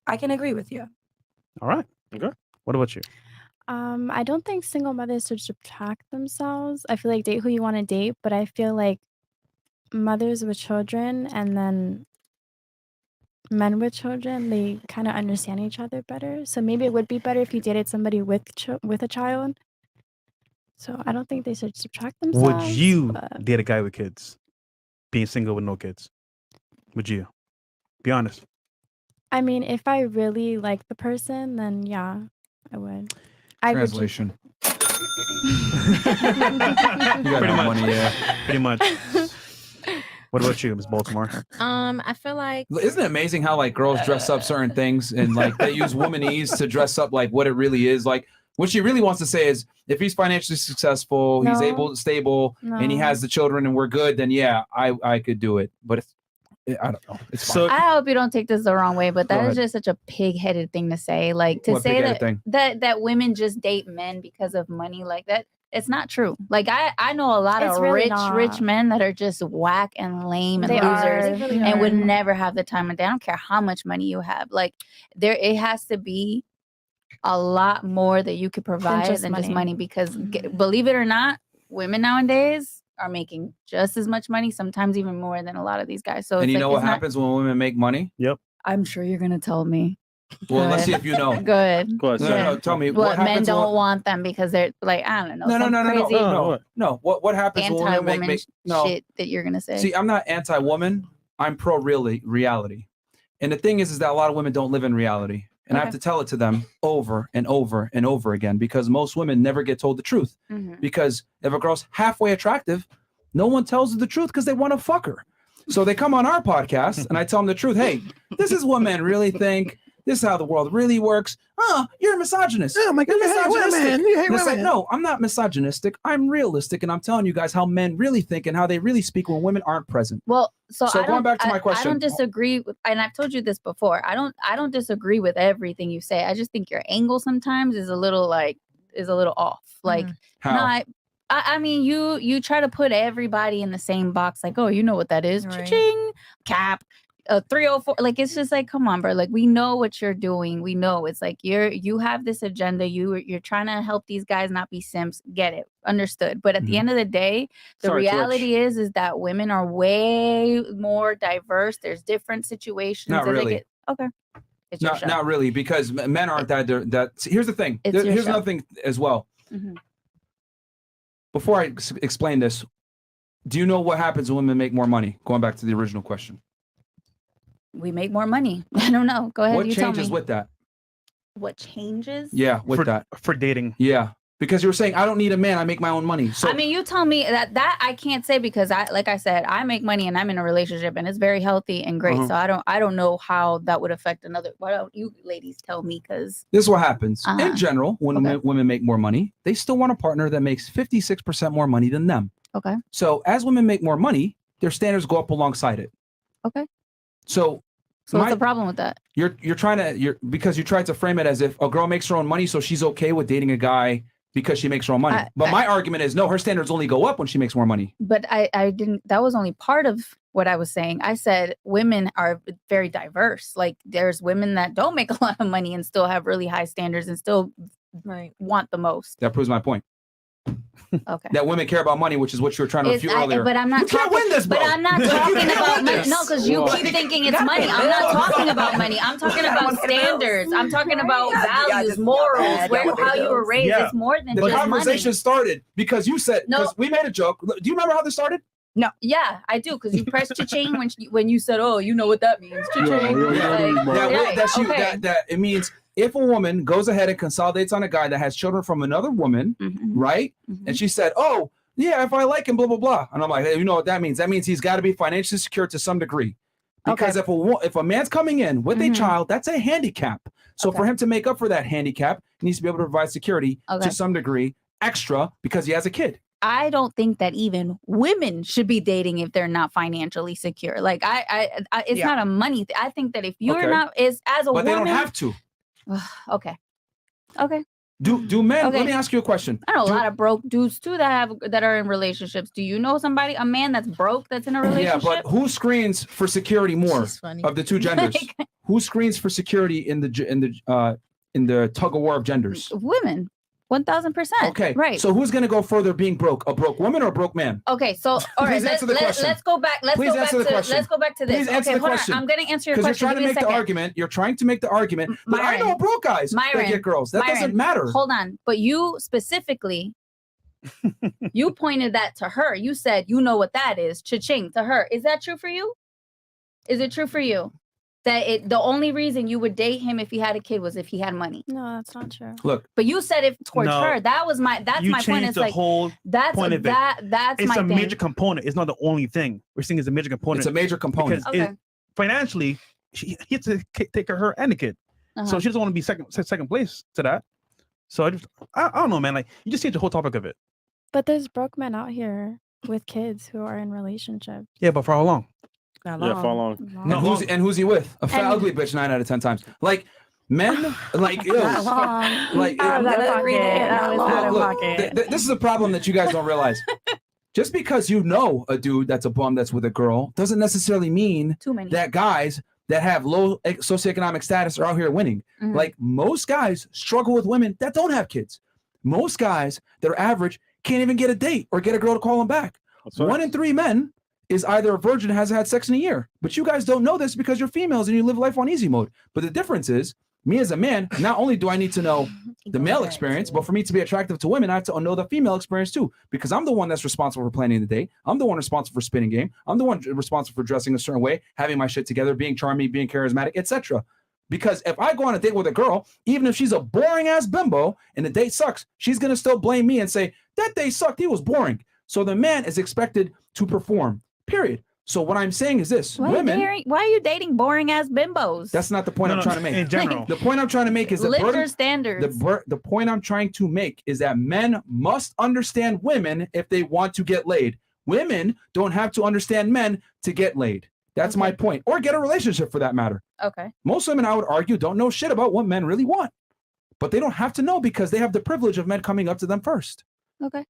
I can agree with you. All right. Okay. What about you? I don't think single mothers should subtract themselves. I feel like date who you want to date, but I feel like mothers with children and then men with children, they kind of understand each other better. So maybe it would be better if you dated somebody with a child. So I don't think they should subtract themselves. Would you but- date a guy with kids? Being single with no kids? Would you? Be honest. I mean, if I really like the person, then yeah, I would. I would just- Translation. you You got Pretty no much. money, yeah. Pretty much. What about you, Miss Baltimore? I feel like Isn't it amazing how like girls dress up certain things and like they use womanese to dress up like what it really is? Like what she really wants to say is if he's financially successful, he's No. able, stable, and he No. has the children and we're good, then yeah, I could do it. But if I don't know, it's So- fine. I hope you don't take this the wrong way, but Go that is ahead. just such a pig-headed thing to say. Like to What say pig-headed that, thing? that women just date men because of money, like that. It's not true. Like I know a lot It's of really rich not. men that are just whack and lame and They losers. are. They And would are. never have the time of day. I don't care how much money you have. Like it has to be a lot more that you could provide just than just money. money. Because believe it or not, women nowadays are making just as much money, sometimes even more than a lot of these guys. So And it's you like, know what it's not- happens when women make money? I'm sure you're gonna tell me. Well, let's Good. see if you know. Good. Go ahead. No, say no, it. no, tell me What what men happens don't when, want them because they're like, I don't know. no, no, some no, no, no, crazy no, no. What happens when women anti-woman make no? shit that you're gonna say. See, I'm not anti-woman. I'm pro reality. And the thing is that a lot of women don't live in reality. And I have Okay. to tell it to them over and over and over again because most women never get told the truth. Mhm. Because if a girl's halfway attractive, no one tells her the truth because they want to fuck her. So they come on our podcast and I tell them the truth. Hey, this is what men really think. This is how the world really works. Oh, you're a misogynist. Oh my God, You're you hate women. misogynistic. You hate And it's like, women. no, I'm not misogynistic. I'm realistic. And I'm telling you guys how men really think and how they really speak when women aren't present. Well, so So I going don't, back to my I question. don't disagree with, and I've told you this before. I don't disagree with everything you say. I just think your angle sometimes is a little off. Like, How? no, I mean, you try to put everybody in the same box. Like, oh, you know what that is? Right. Cha-ching, cap. 304. Like, it's just like, come on, bro. Like, we know what you're doing. We know it's like you have this agenda. You're trying to help these guys not be simps. Get it? Understood. But at the Mhm. end of the day, the Sorry, Twitch. reality is that women are way more diverse. There's different situations. Not as they really. get- okay. It's your show. Not really, because men aren't that. See, here's the thing. It's your Here's show. another thing as well. Mhm. Before I explain this, do you know what happens when women make more money? Going back to the original question. We make more money. I don't know. Go ahead. What you tell changes me. with that? What changes? Yeah, with for, that. for dating. Yeah. Because you were saying I don't need a man, I make my own money. So I mean, you tell me that I can't say because like I said, I make money and I'm in a relationship and it's very healthy and great. So I don't know how that would affect another. Why don't you ladies tell me? Because this is what happens in general when Okay. women make more money, they still want a partner that makes 56% more money than them. Okay. So as women make more money, their standards go up alongside it. Okay. So what's the problem with that? You're trying to because you tried to frame it as if a girl makes her own money, so she's okay with dating a guy because she makes her own money. But my argument is no, her standards only go up when she makes more money. But I didn't. That was only part of what I was saying. I said women are very diverse. Like there's women that don't make a lot of money and still have really high standards and still want the most. That proves my point. Okay. That women care about money, which is what you were trying to refute earlier. But I'm not you can't talking, win this, bro. But I'm not talking about money. No, because you Whoa. keep thinking it's money. I'm not talking about money. I'm talking about standards. I'm talking about values, morals, how you were raised. It's more than the just conversation money. started because you said No. because we made a joke. Do you remember how this started? No. Yeah, I do. Because you pressed cha-ching when you said, "Oh, you know what that means." Cha-ching. That it means if a woman goes ahead and consolidates on a guy that has children from another woman, right? And she said, "Oh, yeah, if I like him, blah blah blah," and I'm like, "Hey, you know what that means? That means he's got to be financially secure to some degree." Because if a man's coming in with a child, that's a handicap. So for him to make up for that handicap, he needs to be able to provide security to some degree extra because he has a kid. I don't think that even women should be dating if they're not financially secure. Like it's not a money thing. I think that if you're not as a but woman, they don't have to. Okay. Do men? Let me ask you a question. I know a lot of broke dudes too that are in relationships. Do you know a man that's broke that's in a relationship? Yeah, but who screens for security more of the two genders? Who screens for security in the tug of war of genders? Women. 1,000%. Okay. Right. So who's going to go further being broke? A broke woman or a broke man? Okay. So all right. Let's go back. Let's go back to this. Please answer the question. I'm going to answer your question. Because you're trying to make the argument. You're trying to make the argument. But I know broke guys that get girls. That doesn't matter. Hold on. But you specifically, you pointed that to her. You said, you know what that is. Cha-ching to her. Is that true for you? Is it true for you? That the only reason you would date him if he had a kid was if he had money. No, that's not true. Look, but you said it towards her. That's my point. It's the like whole that's point of it. That's it's my a thing. major component. It's not the only thing we're seeing as a major component. It's a major component because financially, he has to take care of her and the kid, so she doesn't want to be second place to that. So I don't know, man. Like you just changed the whole topic of it. But there's broke men out here with kids who are in relationships. Yeah, but for how long? Yeah, for long. No, who's he with? A fat, ugly bitch 9 out of 10 times. Like men, like ew, like this is a problem that you guys don't realize. Just because you know a dude that's a bum that's with a girl doesn't necessarily mean that guys that have low socioeconomic status are out here winning. Like most guys struggle with women that don't have kids. Most guys that are average can't even get a date or get a girl to call them back. 1 in 3 men is either a virgin or hasn't had sex in a year. But you guys don't know this because you're females and you live life on easy mode. But the difference is, me as a man, not only do I need to know the male experience, but for me to be attractive to women, I have to know the female experience too. Because I'm the one that's responsible for planning the date. I'm the one responsible for spinning game. I'm the one responsible for dressing a certain way, having my shit together, being charming, being charismatic, etc. Because if I go on a date with a girl, even if she's a boring ass bimbo and the date sucks, she's going to still blame me and say, that date sucked, he was boring. So the man is expected to perform. Period. So what I'm saying is this: women. Why are you dating boring ass bimbos? That's not the point I'm trying to make. In general, the point I'm trying to make is lift your standards. The point I'm trying to make is that men must understand women if they want to get laid. Women don't have to understand men to get laid. That's my point, or get a relationship for that matter. Okay. Most women, I would argue, don't know shit about what men really want, but they don't have to know because they have the privilege of men coming up to them first. Okay.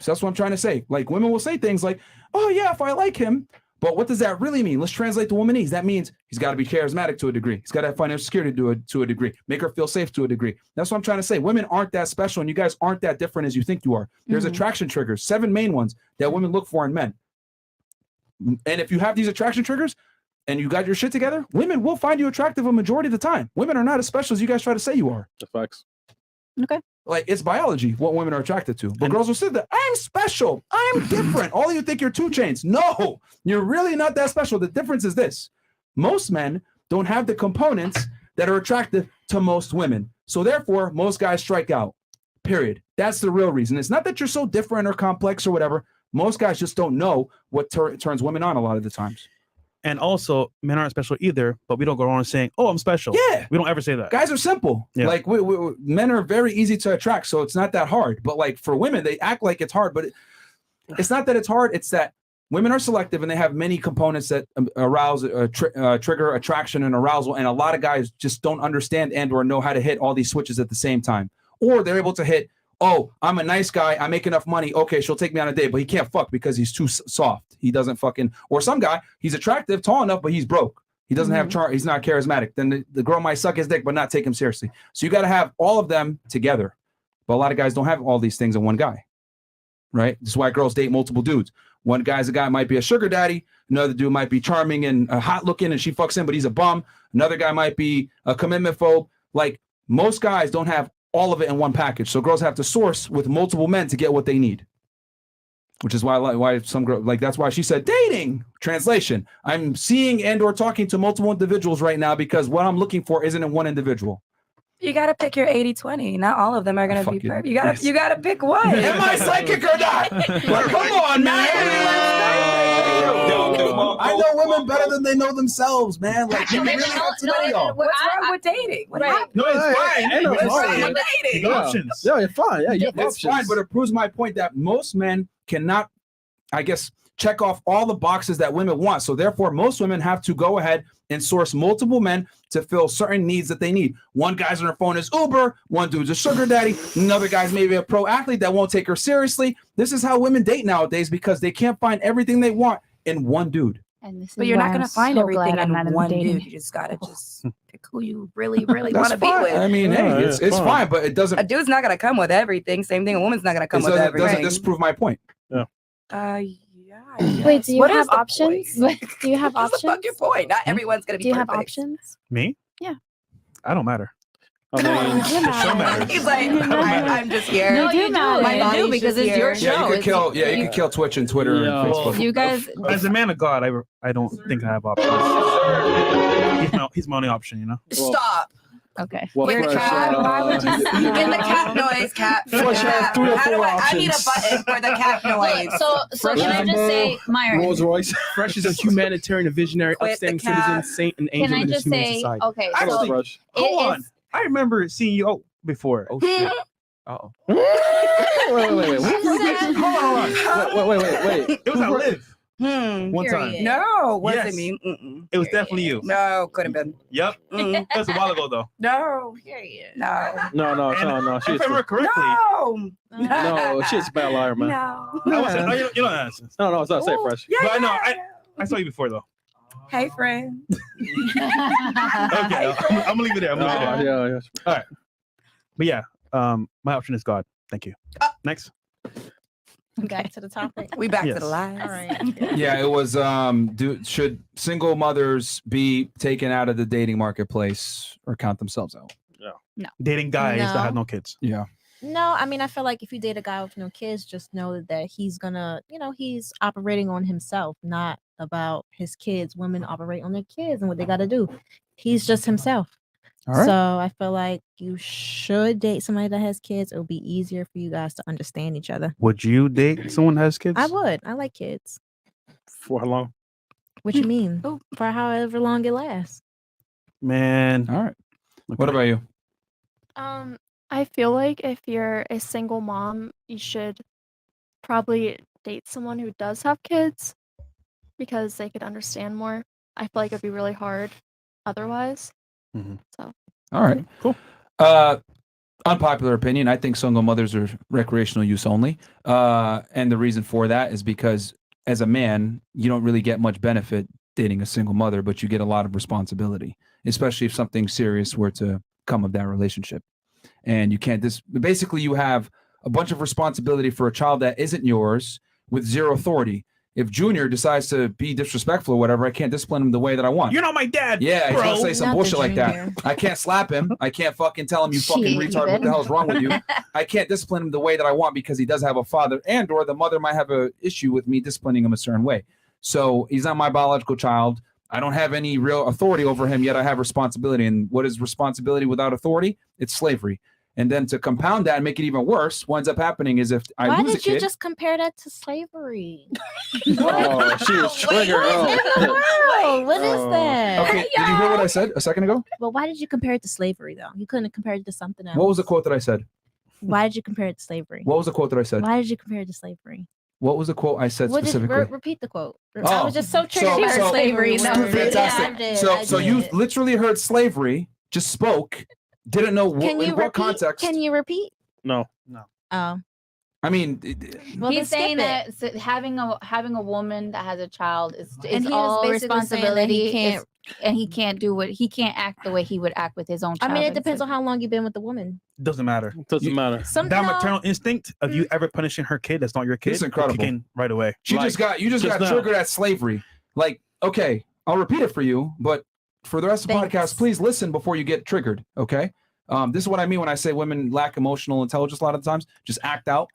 So that's what I'm trying to say. Like women will say things like, oh yeah, if I like him, but what does that really mean? Let's translate the womanese. That means he's got to be charismatic to a degree. He's got to have financial security to a degree, make her feel safe to a degree. That's what I'm trying to say. Women aren't that special and you guys aren't that different as you think you are. There's attraction triggers, 7 main ones that women look for in men. And if you have these attraction triggers and you got your shit together, women will find you attractive a majority of the time. Women are not as special as you guys try to say you are. The facts. Okay. Like it's biology, what women are attracted to. But girls will say that I'm special, I'm different. All of you think you're 2 Chainz. No, you're really not that special. The difference is this: most men don't have the components that are attractive to most women. So therefore, most guys strike out. Period. That's the real reason. It's not that you're so different or complex or whatever. Most guys just don't know what turns women on a lot of the times. And also, men aren't special either, but we don't go around saying, "Oh, I'm special." Yeah, we don't ever say that. Guys are simple. Yeah. Like men are very easy to attract, so it's not that hard. But like for women, they act like it's hard, but it's not that it's hard. It's that women are selective and they have many components that arouse, trigger attraction and arousal. And a lot of guys just don't understand and or know how to hit all these switches at the same time, or they're able to hit. Oh, I'm a nice guy. I make enough money. Okay, she'll take me on a date, but he can't fuck because he's too soft. He doesn't fucking. Or some guy, he's attractive, tall enough, but he's broke. He doesn't have charm. He's not charismatic. Then the girl might suck his dick, but not take him seriously. So you got to have all of them together. But a lot of guys don't have all these things in one guy, right? This is why girls date multiple dudes. One guy's a guy might be a sugar daddy. Another dude might be charming and hot looking, and she fucks him, but he's a bum. Another guy might be a commitment phobe. Like most guys don't have all of it in one package. So girls have to source with multiple men to get what they need. Which is why some girl, like that's why she said dating. Translation: I'm seeing and or talking to multiple individuals right now because what I'm looking for isn't in one individual. You gotta pick your 80-20. Not all of them are gonna be perfect. You gotta pick one. Am I psychic or not? Well, come on, man. I know women better than they know themselves, man. Like you really have to know y'all. What's wrong with dating? What happened? No, it's fine. What's wrong with dating? Options. Yeah, it's fine. Yeah, you have it's options. fine, but it proves my point that most men cannot, I guess, check off all the boxes that women want. So therefore, most women have to go ahead and source multiple men to fill certain needs that they need. One guy's on her phone is Uber. One dude's a sugar daddy. Another guy's maybe a pro athlete that won't take her seriously. This is how women date nowadays because they can't find everything they want in one dude. And this But is you're why not I'm gonna find so everything glad I'm not in in one dating. dude. You just gotta pick who you really want That's to be fine. with. I mean, hey, it's fine, but it doesn't. A dude's not gonna come with everything. Same thing. A woman's not gonna come with Doesn't everything. disprove my point. Yeah. Yeah. Wait, do you What is have the options? point? Do you have What's the options? fucking point? Not everyone's gonna be. Do you have perfect. options? Me? Yeah. I don't matter. I mean, You matter. He's like, I'm just here. No, you do. My You do body's because just it's your here. show. Yeah, you could kill. It's- Yeah, you could kill Twitch and Twitter and Yeah. Facebook. You guys, As a man of God, I don't think I have options. He's my only option, you know. Stop. okay. well, You're Fresh, cat. Why would you in the cat noise, cat? Fresh has 3 or How do 4 I need a options. button for the cat noise. So can I just say, Myron? Rolls Royce. Fresh is a humanitarian, a visionary, Quit the upstanding cat. citizen, saint, and Can angel I in this just human say, society. okay? Hello, So Fresh. Hold it on. is- I remember seeing you before. Oh shit. Uh-oh. Wait. It was at Live Hmm. one time. Period. No, wasn't Yes. me. Mm-mm. It was definitely you. No, couldn't have been. Yep. Mm-mm. That was a while ago though. No, Period. no, No. If I She's remember correctly. no, no. She's a bad liar, man. no. I was, oh, you don't answer. No. It's not say Fresh. Yeah, But I know, yeah. I saw you before though. Hey, friend. Okay, I'm gonna leave it there. I'm gonna leave it there. Yeah. But yeah, my option is God. Thank you. Next. Back to the topic. We back to Yes. the lies. All right. Yeah, it was. Should single mothers be taken out of the dating marketplace or count themselves out? Dating guys that No. have no kids. Yeah. No, I mean, I feel like if you date a guy with no kids, just know that he's gonna, he's operating on himself, not about his kids. Women operate on their kids and what they got to do. He's just himself. All right. So I feel like you should date somebody that has kids. It'll be easier for you guys to understand each other. Would you date someone that has kids? I would. I like kids. For how long? What you mean? For however long it lasts. Man. All right. What about you? I feel like if you're a single mom, you should probably date someone who does have kids because they could understand more. I feel like it'd be really hard otherwise. So All right. Cool. Unpopular opinion. I think single mothers are recreational use only. And the reason for that is because as a man, you don't really get much benefit dating a single mother, but you get a lot of responsibility, especially if something serious were to come of that relationship. And you can't basically you have a bunch of responsibility for a child that isn't yours with zero authority. If Junior decides to be disrespectful or whatever, I can't discipline him the way that I want. You're not my dad. Yeah, he's bro. gonna say some Not the bullshit like Junior. that. I can't slap him. I can't fucking tell him you fucking Shit, retard. What even. the hell's wrong with you? I can't discipline him the way that I want because he does have a father, and or the mother might have an issue with me disciplining him a certain way. So he's not my biological child. I don't have any real authority over him, yet I have responsibility. And what is responsibility without authority? It's slavery. And then to compound that and make it even worse, what ends up happening is if I Why lose a did you kid, just compare that to slavery? Oh, she is triggered. Oh, what is Oh. that? okay, did you hear what I said a second ago? Well, why did you compare it to slavery though? You couldn't have compared it to something else. What was the quote that I said? Why did you compare it to slavery? What was the quote that I said? Why did you compare it to slavery? What was the quote I said What did, specifically? repeat the quote. I Oh, was just so triggered by so- slavery. so- No, Fantastic. yeah, I So you did. literally heard slavery, just spoke, didn't know Can you in what repeat? context. Can you repeat? No. Oh, I mean, well, then He's saying skip it. that having a woman that has a child is And he was all basically saying that he responsibility, can't- and he can't act the way he would act with his own I child. mean, it It's depends like- on how long you've been with the woman. Doesn't matter. Doesn't matter. Some That no, maternal instinct of you ever punishing her kid that's not your kid, It's incredible. kick in right away. you just got just got now. triggered at slavery. Like, okay, I'll repeat it for you, but for the rest of the Thanks. podcast, please listen before you get triggered. Okay. This is what I mean when I say women lack emotional intelligence a lot of the times. Just act out.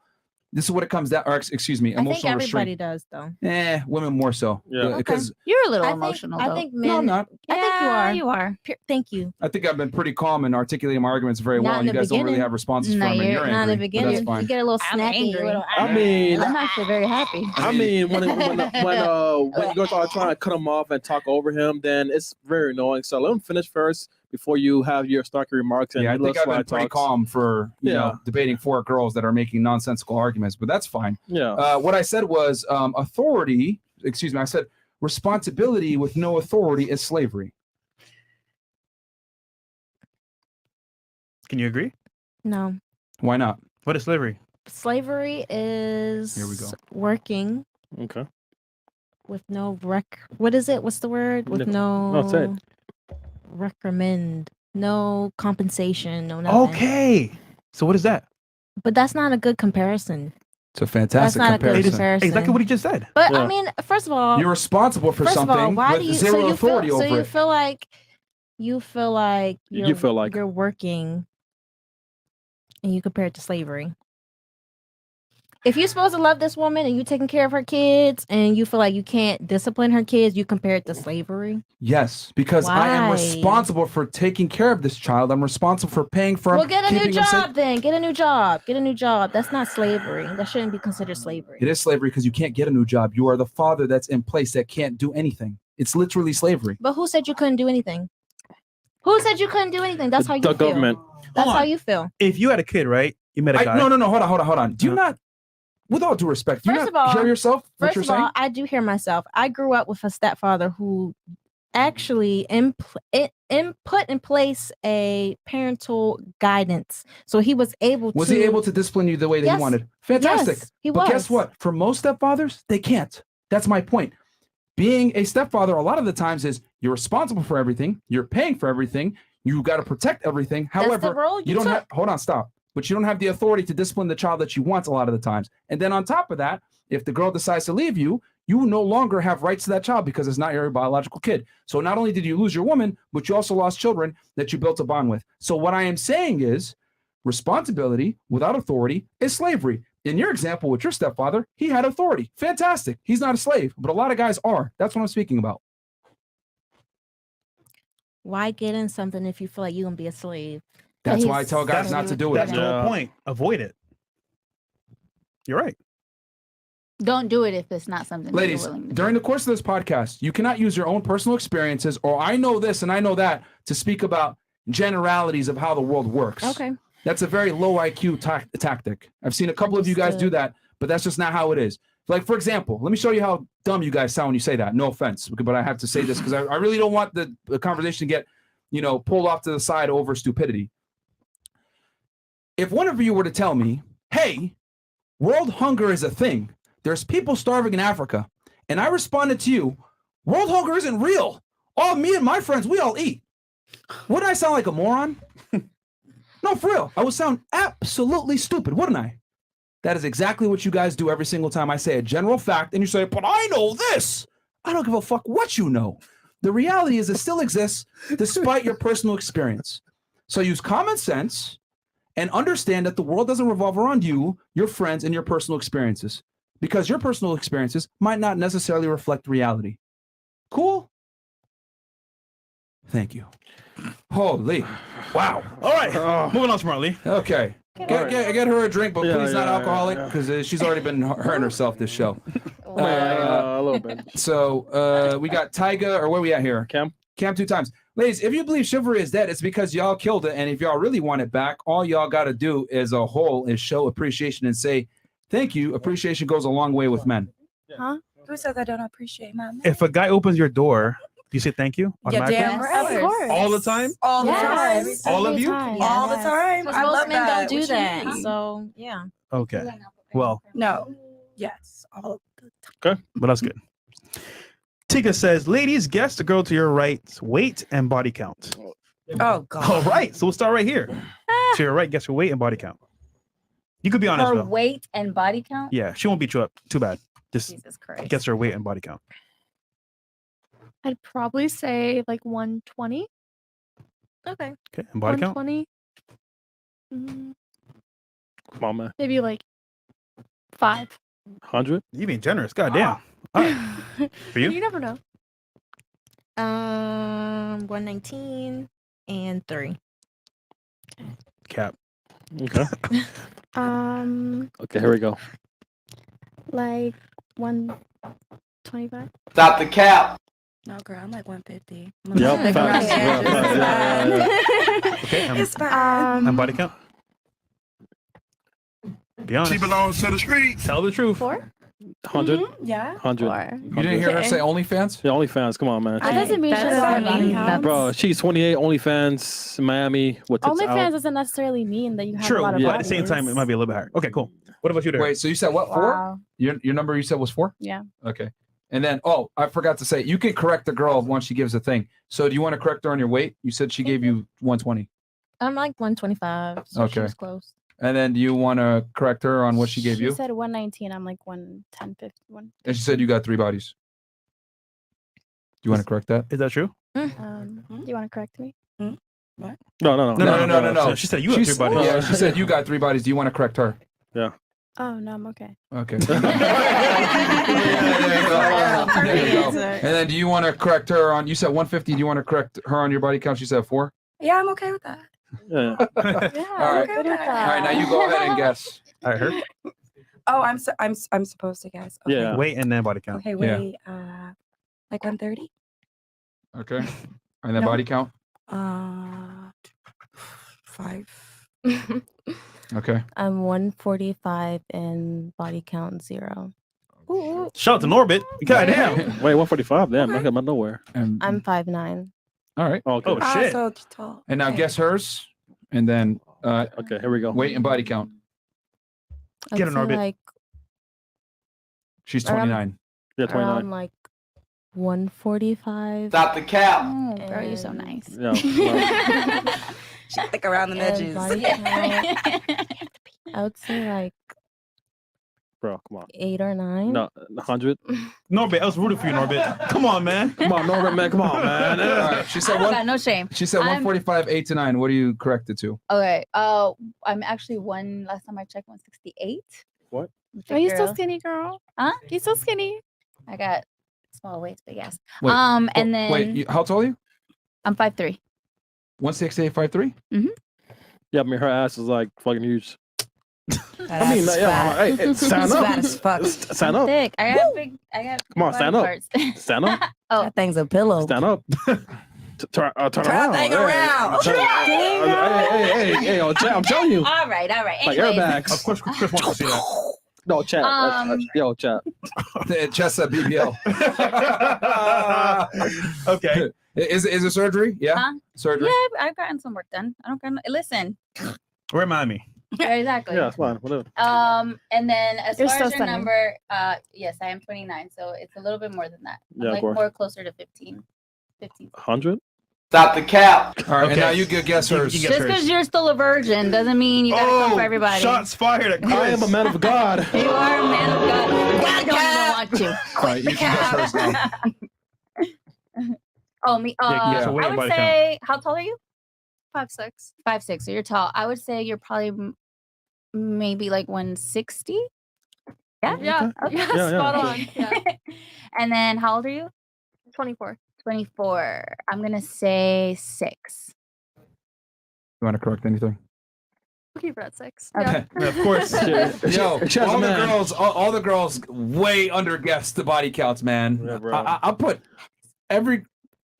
This is what it comes down, or excuse me, I think emotional everybody restraint. does though. Women more so. Yeah. Because You're a little I think- emotional. I though. think no, I'm men. not. I think you Yeah, are. You are. Thank you. I think I've been pretty calm and articulating my arguments very Not well. in And you the guys don't really beginning. have responses No, for me. you're You're Not in the angry, but beginning. that's You fine. get a little I'm snappy. angry. A little, I mean, I'm actually very happy. I mean, when you guys are trying to cut him off and talk over him, then it's very annoying. So let him finish first before you have your snarky remarks. And Yeah, I think little I've been slide pretty talks. calm for you Yeah. know debating 4 girls that are making nonsensical arguments, but that's fine. Yeah. What I said was authority. Excuse me. I said responsibility with no authority is slavery. Can you agree? no. Why not? What is slavery? Slavery is Here we go. working Okay. with no What is it? What's the word? With no say it. recommend, no compensation, no nothing. Okay. So what is that? But that's not a good comparison. It's a fantastic That's not a good comparison. comparison. Exactly what he just said. But Yeah. I mean, first of all, You're responsible for first of something all, why with do you zero so you authority feel, so over you it. feel like You feel like- you're working and you compare it to slavery. If you're supposed to love this woman and you're taking care of her kids and you feel like you can't discipline her kids, you compare it to slavery. Yes, because I am Why? responsible for taking care of this child. I'm responsible for paying for Well, get a new keeping him safe. job then. Get a new job. Get a new job. That's not slavery. That shouldn't be considered slavery. It is slavery because you can't get a new job. You are the father that's in place that can't do anything. It's literally slavery. But who said you couldn't do anything? Who said you couldn't do anything? That's how you the feel. government. That's Hold how on. you feel. If you had a kid, right? You met a guy. No, hold on. Do you Huh? not, with all due respect, do you First not of all- hear yourself? What First you're of all, saying? I do hear myself. I grew up with a stepfather who actually put in place a parental guidance. So he was able Was to. he able to discipline you the way that Yes. he wanted? Fantastic. Yes, he But was. guess what? For most stepfathers, they can't. That's my point. Being a stepfather, a lot of the times is you're responsible for everything. You're paying for everything. You got to protect everything. That's However, the role you don't took. have, hold on, stop. But you don't have the authority to discipline the child that you want a lot of the times. And then on top of that, if the girl decides to leave you, you no longer have rights to that child because it's not your biological kid. So not only did you lose your woman, but you also lost children that you built a bond with. So what I am saying is responsibility without authority is slavery. In your example with your stepfather, he had authority. Fantastic. He's not a slave, but a lot of guys are. That's what I'm speaking about. Why get in something if you feel like you're gonna be a slave? That's But why I he's- tell guys not to do it. That's the Yeah. whole point. Avoid it. You're right. Don't do it if it's not something that Ladies, you're willing to during do. the course of this podcast, you cannot use your own personal experiences or I know this and I know that to speak about generalities of how the world works. Okay. That's a very low IQ tactic. I've seen a couple of you guys do Understood. that, but that's just not how it is. Like, for example, let me show you how dumb you guys sound when you say that. No offense, but I have to say this because I really don't want the conversation to get, pulled off to the side over stupidity. If one of you were to tell me, hey, world hunger is a thing, there's people starving in Africa, and I responded to you, world hunger isn't real. All me and my friends, we all eat. Wouldn't I sound like a moron? No, for real. I would sound absolutely stupid, wouldn't I? That is exactly what you guys do every single time I say a general fact, and you say, but I know this. I don't give a fuck what you know. The reality is it still exists despite your personal experience. So use common sense and understand that the world doesn't revolve around you, your friends, and your personal experiences. Because your personal experiences might not necessarily reflect reality. Cool? Thank you. Holy. Wow. All right. Moving on smartly. Okay. Get her a drink, but please not alcoholic, because she's already been hurting herself this show. A little bit. So we got Tyga, or where we at here? Cam 2 times. Ladies, if you believe chivalry is dead, it's because y'all killed it. And if y'all really want it back, all y'all got to do as a whole is show appreciation and say, thank you. Appreciation goes a long way with men. Huh? Who says I don't appreciate my man? If a guy opens your door, do you say thank you? Yeah, automatically? damn right. Of course. All the time? All the time. All of you? All the time. Because I most love men that. don't do What you that. mean? So yeah. Okay. Well, No. Yes. All the but that's good. Tika says, ladies, guess the girl to your right's weight and body count. Oh God. All right. So we'll start right here. To your right, guess her weight and body count. You could be honest, Her though. weight and body count. Yeah, she won't beat you up. Too bad. Just Jesus Christ. guess her weight and body count. I'd probably say like 120. Okay. Okay. And body count? 120. Come on, man. Maybe like 5. 100. You being generous. Goddamn. All right. For you? You never know. 119 and 3. Cap. Okay. Okay, here we go. Like 125. Stop the cap. No, girl, I'm like 150. Yep, facts. Okay. It's fine. And body count? Be honest. She belongs to the streets. Tell the truth. 4? 100. Yeah. 100. 4. You didn't hear her say OnlyFans? Yeah, OnlyFans. Come on, man. That doesn't mean she That's doesn't not have mean income. Bro, she's 28. OnlyFans, Miami. What's OnlyFans doesn't necessarily mean that you have a True. lot of Yeah. At the same time, it might be a little bit higher. Okay, cool. What about you there? Wait, so you said what? 4? Wow. Your number you said was 4? Yeah. Okay. And then, I forgot to say, you can correct the girl once she gives a thing. So do you want to correct her on your weight? You said she gave you 120. I'm like 125. So she Okay. was close. And then do you want to correct her on what she gave She you? said 119. I'm like 110, 51. And she said you got 3 bodies. Do you want to correct that? Is that true? Do you want to correct me? What? No. No. She said you got 3 bodies. Yeah, she said you got 3 bodies. Do you want to correct her? Yeah. Oh, no, I'm okay. Okay. There you go. And then do you want to correct her on, you said 150. Do you want to correct her on your body count? She said 4. Yeah, I'm okay with that. Yeah. All right. Okay with that. All right, now you go ahead and guess. I heard. Oh, I'm supposed to guess. Okay. Yeah. Weight and then body count. Okay, wait. Like 130. Okay. And then No. body count? 5. Okay. I'm 145 and body count 0. Shout out to Norbit. Goddamn. Wait, 145. Damn, that came out of nowhere. And, I'm 5'9". all right. Okay. Oh, shit. So tall. And now Okay. guess hers. And then Okay, here we go. weight and body count. I'd Get an say orbit. like She's Around- 29. Yeah, 29. around like 145. Stop the cap. Oh, girl, you're so And- nice. Yeah. Well, She thick around the and edges. body count, I would say like bro, come on. 8 or 9. No, 100. Norbit, I was rooting for you, Norbit. Come on, man. Come on, Norbert, man. Come on, man. All right. She I said don't one. got no shame. She said I'm- 145, 8 to 9. What do you correct it to? Okay. I'm actually last time I checked 168. What? With the Are you still girl. skinny, girl? Huh? You still skinny? I got small waist, big ass. Wait, And then Wait, how tall are you? I'm 5'3". 168, 5'3"? Yeah, I mean, her ass is like fucking huge. That's I mean, yeah, fat. hey, stand It's up. fat as fuck. Stand I'm up. thick. I got big. I got. Come on, body stand up. parts. Stand up. That thing's a pillow. Stand up. Turn Turn around. that thing around. Hey, yo, chat, I'm telling you. All right. Like Anyways, airbags. Of course, Chris wants to see that. No, chat. Yo, chat. Chest at BBL. Okay. Is it surgery? Yeah. Huh? Surgery. yeah, I've gotten some work done. I don't got. Listen. We're in Miami. Exactly. Yeah, it's fine. Whatever. And then as You're far still as your stunning. number, yes, I am 29, so it's a little bit more than that. I'm Yeah, of like course. more closer to 15. 100. Stop the cap. All right. Okay. And now you could guess hers. You Just hers. because you're still a virgin doesn't mean you gotta come for everybody. Shots fired at Chris. I am a man of God. You are a man of God. God don't even want you. All right. You can guess hers now. Oh, me. Yeah, so weight I and would body say, how tall are you? 5'6". 5'6". So you're tall. I would say you're probably maybe like 160. Yeah. Yeah. Okay. Yeah. Yeah, Spot yeah. on. Yeah. And then how old are you? 24. 24. I'm gonna say 6. You want to correct anything? We'll keep it at 6. Okay. Yeah. Of course. Yo, She has a all the man. girls, all the girls way underguessed the body counts, man. Yeah, bro. I'll put every.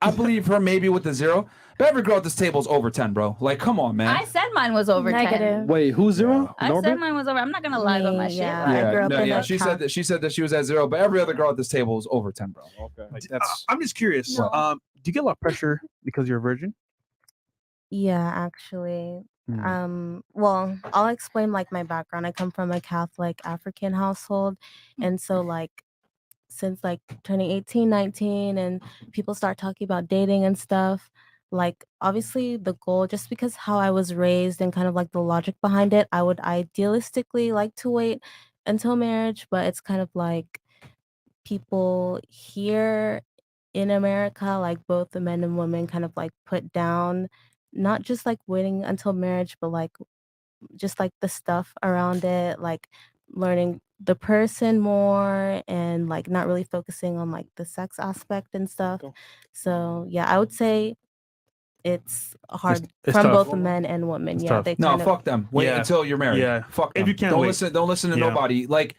I believe her maybe with the 0, but every girl at this table is over 10, bro. Like, come on, man. I said mine was over 10. Negative. Wait, who's 0? I said mine was over. I'm not gonna lie about my shit. Yeah, Like, I grew up in yeah. that She said that she was at 0, but every other girl at this table is over 10, bro. Okay. Like, that's I'm just curious. No. Do you get a lot of pressure because you're a virgin? Yeah, actually. Hmm. Well, I'll explain like my background. I come from a Catholic African household, and so like since like turning 18, 19, and people start talking about dating and stuff, like obviously the goal, just because how I was raised and kind of like the logic behind it, I would idealistically like to wait until marriage, but it's kind of like people here in America, like both the men and women kind of like put down not just like waiting until marriage, but like just like the stuff around it, like learning the person more and like not really focusing on like the sex aspect and stuff. Cool. So yeah, I would say it's hard it's from tough. both men and women. It's Yeah, tough. they No, kind of fuck them. Wait Yeah. until you're married. Yeah. Fuck If them. you can't don't wait. listen. Don't listen to Yeah. nobody. Like,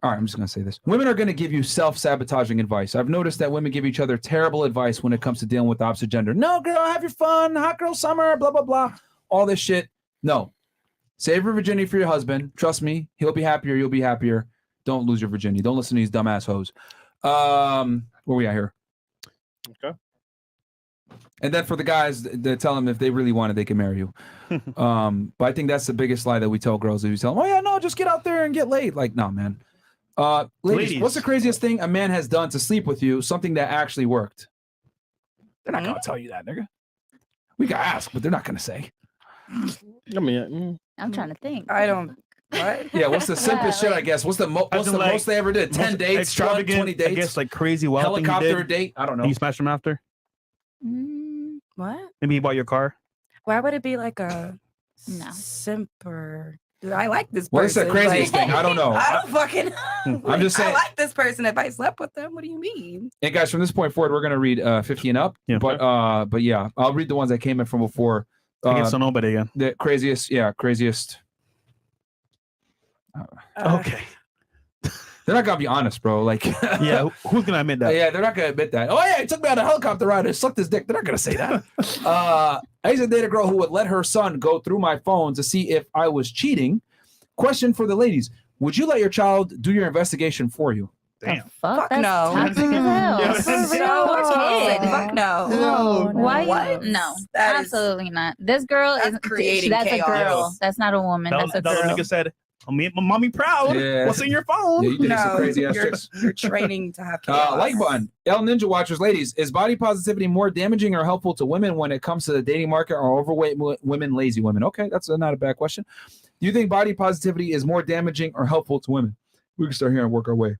all right, I'm just gonna say this. Women are gonna give you self-sabotaging advice. I've noticed that women give each other terrible advice when it comes to dealing with the opposite gender. No, girl, have your fun. Hot girl summer. Blah blah blah. All this shit. No. Save your virginity for your husband. Trust me, he'll be happier. You'll be happier. Don't lose your virginity. Don't listen to these dumbass hoes. Where we at here? Okay. And then for the guys that tell them if they really want it, they can marry you. But I think that's the biggest lie that we tell girls. That we tell them, oh yeah, no, just get out there and get laid. Like, no, man. Ladies, what's the craziest thing a man has done to sleep with you? Something that actually worked. They're not gonna tell you that, nigga. We gotta ask, but they're not gonna say. I mean, I'm trying to think. I don't. What? Yeah, what's the simplest shit? I guess. What's the most they ever did? 10 dates, extravagant, 20 dates. I guess like crazy wild thing you Helicopter did. date. I don't know. And you smashed him after. What? Maybe you bought your car. Why would it be like a No. simper? Dude, I like this person. What is the craziest like- thing? I don't know. I don't fucking know. I'm just saying. I like this person. If I slept with them, what do you mean? Hey guys, from this point forward, we're gonna read 50 and up. Yeah. But yeah, I'll read the ones that came in from before. I guess nobody again. The craziest. Okay. They're not gonna be honest, bro. Like, Yeah. Who's gonna admit that? yeah, they're not gonna admit that. Oh yeah, he took me on a helicopter ride and sucked his dick. They're not gonna say that. I used to date a girl who would let her son go through my phone to see if I was cheating. Question for the ladies: would you let your child do your investigation for you? Damn. Fuck That's no. toxic as hell. Yeah, For that's real. So toxic. Kid. Fuck no. No, Why? What? No, That is- absolutely not. This girl That's is creating That's chaos. a girl. That's not a woman. That's a That little girl. nigga said, "I made my mommy proud. Yeah. What's in your phone?" Yeah, you dated some No, crazy ass you're, chicks. you're training to have chaos. Like button. El Ninja Watchers, ladies, is body positivity more damaging or helpful to women when it comes to the dating market? Or overweight women, lazy women? Okay, that's not a bad question. Do you think body positivity is more damaging or helpful to women? We can start here and work our way.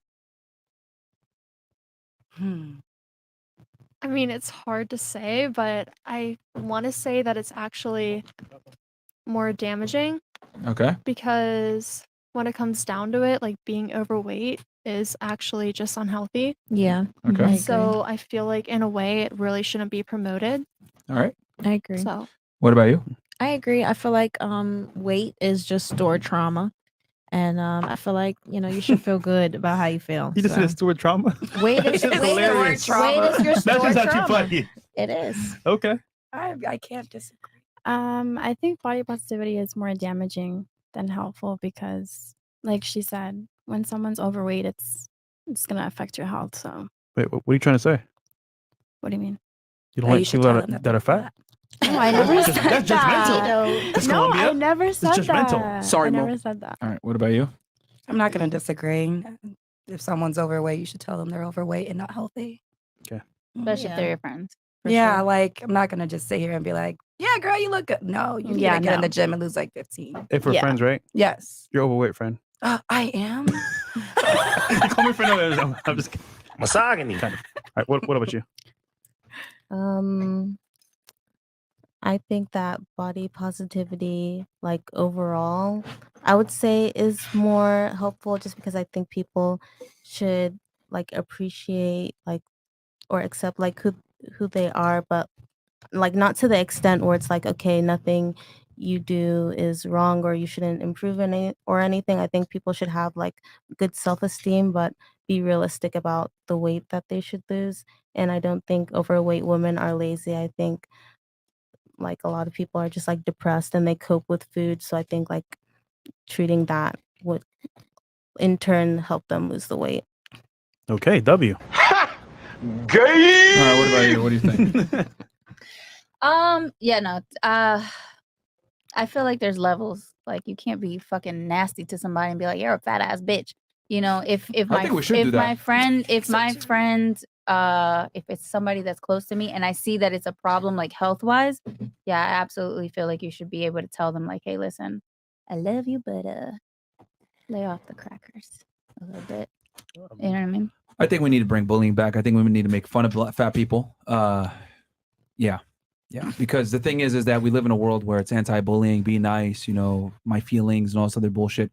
I mean, it's hard to say, but I want to say that it's actually more damaging Okay. because when it comes down to it, like being overweight is actually just unhealthy. Yeah. Okay. I agree. So I feel like in a way it really shouldn't be promoted. All right. I agree. So What about you? I agree. I feel like weight is just stored trauma. And I feel like, you should feel good about how you feel. You just said So. it's stored trauma. Weight is That's hilarious. Weight is your That's stored just actually trauma. funny. It is. Okay. I can't disagree. I think body positivity is more damaging than helpful because, like she said, when someone's overweight, it's gonna affect your health. So Wait, what are you trying to say? what do you mean? You don't Oh, like you should people tell that, them that are fat? No, I never That's said that's that. judgmental. That's No, Colombia. I never said judgmental. that. Sorry, I Mo. never said that. All right. What about you? I'm not going to disagree. If someone's overweight, you should tell them they're overweight and not healthy. Especially if they're your friends. for Yeah, sure. like I'm not going to just sit here and be like, yeah, girl, you look good. No, you need Yeah, to get in no. the gym and lose like 15. If we're Yeah. friends, right? Yes. You're overweight, friend. I am. You call me friend. I'm just kidding. Misogyny. Kind of. All right. What about you? I think that body positivity, like overall, I would say is more helpful just because I think people should like appreciate like or accept like who they are, but like not to the extent where it's like, okay, nothing you do is wrong or you shouldn't improve any or anything. I think people should have like good self-esteem, but be realistic about the weight that they should lose. And I don't think overweight women are lazy. I think like a lot of people are just like depressed and they cope with food. So I think like treating that would in turn help them lose the weight. Okay, W. Gay. All right, what about you? What do you think? Yeah, no. I feel like there's levels. Like you can't be fucking nasty to somebody and be like, "You're a fat ass bitch." You know, if I my think we should do that. if it's somebody that's close to me and I see that it's a problem like health wise, yeah, I absolutely feel like you should be able to tell them like, "Hey, listen, I love you, but lay off the crackers a little bit." You know what I mean? I think we need to bring bullying back. I think women need to make fun of fat people. Yeah, because the thing is that we live in a world where it's anti-bullying, be nice, you know, my feelings and all this other bullshit.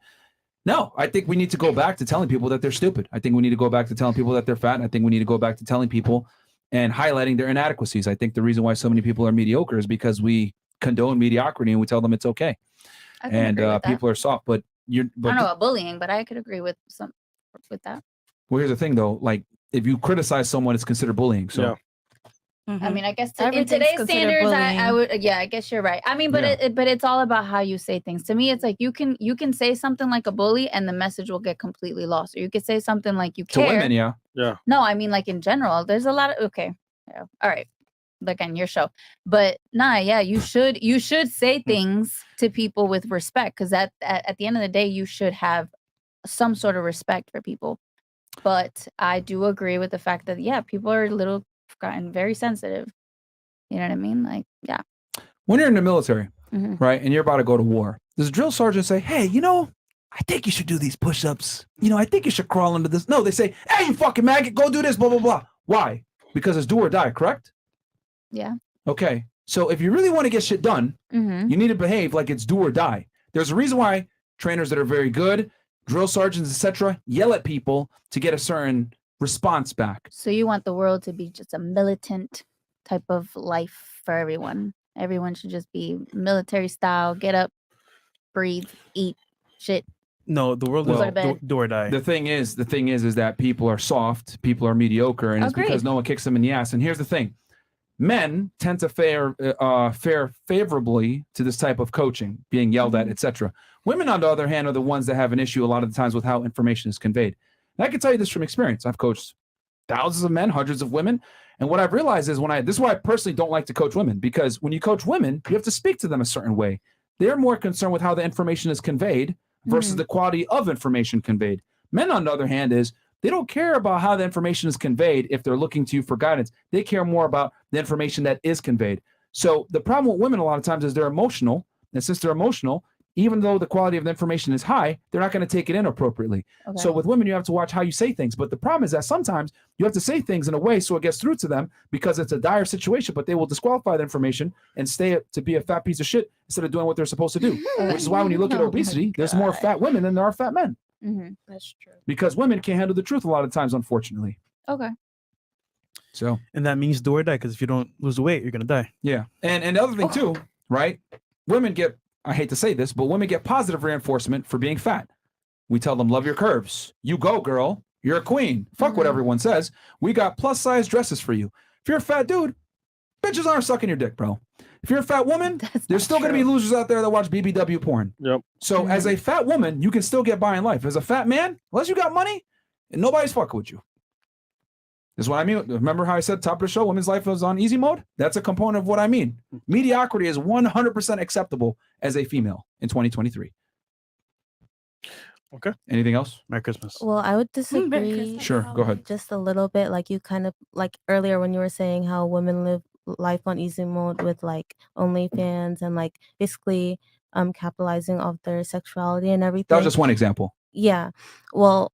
No, I think we need to go back to telling people that they're stupid. I think we need to go back to telling people that they're fat. And I think we need to go back to telling people and highlighting their inadequacies. I think the reason why so many people are mediocre is because we condone mediocrity and we tell them it's okay. I can And agree with that. people are soft, but I don't know about bullying, but I could agree with that. well, here's the thing though, like if you criticize someone, it's considered bullying. So I mean, I guess in Everything's today's considered standards, I bullying. would, yeah, I guess you're right. I mean, but Yeah. but it's all about how you say things. To me, it's like you can say something like a bully, and the message will get completely lost. Or you could say something like you to care. women, yeah. No, I mean like in general. There's a lot of okay, yeah, all right. Like on your show, but nah, yeah, you should say things to people with respect because at the end of the day, you should have some sort of respect for people. But I do agree with the fact that yeah, people are gotten very sensitive. You know what I mean? Like, yeah. When you're in the military, Mhm. right, and you're about to go to war, does a drill sergeant say, "Hey, you know, I think you should do these push-ups. You know, I think you should crawl into this." No, they say, "Hey, you fucking maggot, go do this, blah, blah, blah." Why? Because it's do or die, correct? Yeah. Okay. So if you really want to get shit done, Mm-hmm. you need to behave like it's do or die. There's a reason why trainers that are very good, drill sergeants, etc., yell at people to get a certain response back. So you want the world to be just a militant type of life for everyone. Everyone should just be military style, get up, breathe, eat, shit. No, the world Go to is bed. do or die. The thing is that people are soft, people are mediocre, and it's because Agreed. no one kicks them in the ass. And here's the thing. Men tend to fare favorably to this type of coaching, being yelled at, etc. Women, on the other hand, are the ones that have an issue a lot of the times with how information is conveyed. And I can tell you this from experience. I've coached thousands of men, hundreds of women. And what I've realized is this is why I personally don't like to coach women, because when you coach women, you have to speak to them a certain way. They're more concerned with how the information is conveyed versus the quality of information conveyed. Men, on the other hand, they don't care about how the information is conveyed if they're looking to you for guidance. They care more about the information that is conveyed. So the problem with women a lot of times is they're emotional. And since they're emotional, even though the quality of the information is high, they're not going to take it in appropriately. Okay. So with women, you have to watch how you say things. But the problem is that sometimes you have to say things in a way so it gets through to them because it's a dire situation, but they will disqualify the information and stay to be a fat piece of shit instead of doing what they're supposed to do. Which is why when you look at Oh my obesity, there's more God. fat women than there are fat men. Mm-hmm. That's true. Because women can't handle the truth a lot of times, unfortunately. Okay. So, and that means do or die, because if you don't lose the weight, you're gonna die. yeah. And the other thing too, right? Women get, I hate to say this, but women get positive reinforcement for being fat. We tell them, love your curves. You go, girl. You're a queen. Fuck what everyone says. We got plus size dresses for you. If you're a fat dude, bitches aren't sucking your dick, bro. If you're a fat woman, there's still going to be losers out there that watch BBW porn. Yep. So as a fat woman, you can still get by in life. As a fat man, unless you got money, and nobody's fucking with you. This is what I mean. Remember how I said top of the show, women's life is on easy mode? That's a component of what I mean. Mediocrity is 100% acceptable as a female in 2023. Okay. Anything else? Merry Christmas. Well, I would disagree. Sure, go ahead. Just a little bit, like you kind of like earlier when you were saying how women live life on easy mode with like OnlyFans and like basically capitalizing off their sexuality and everything. That was just one example. Yeah. Well,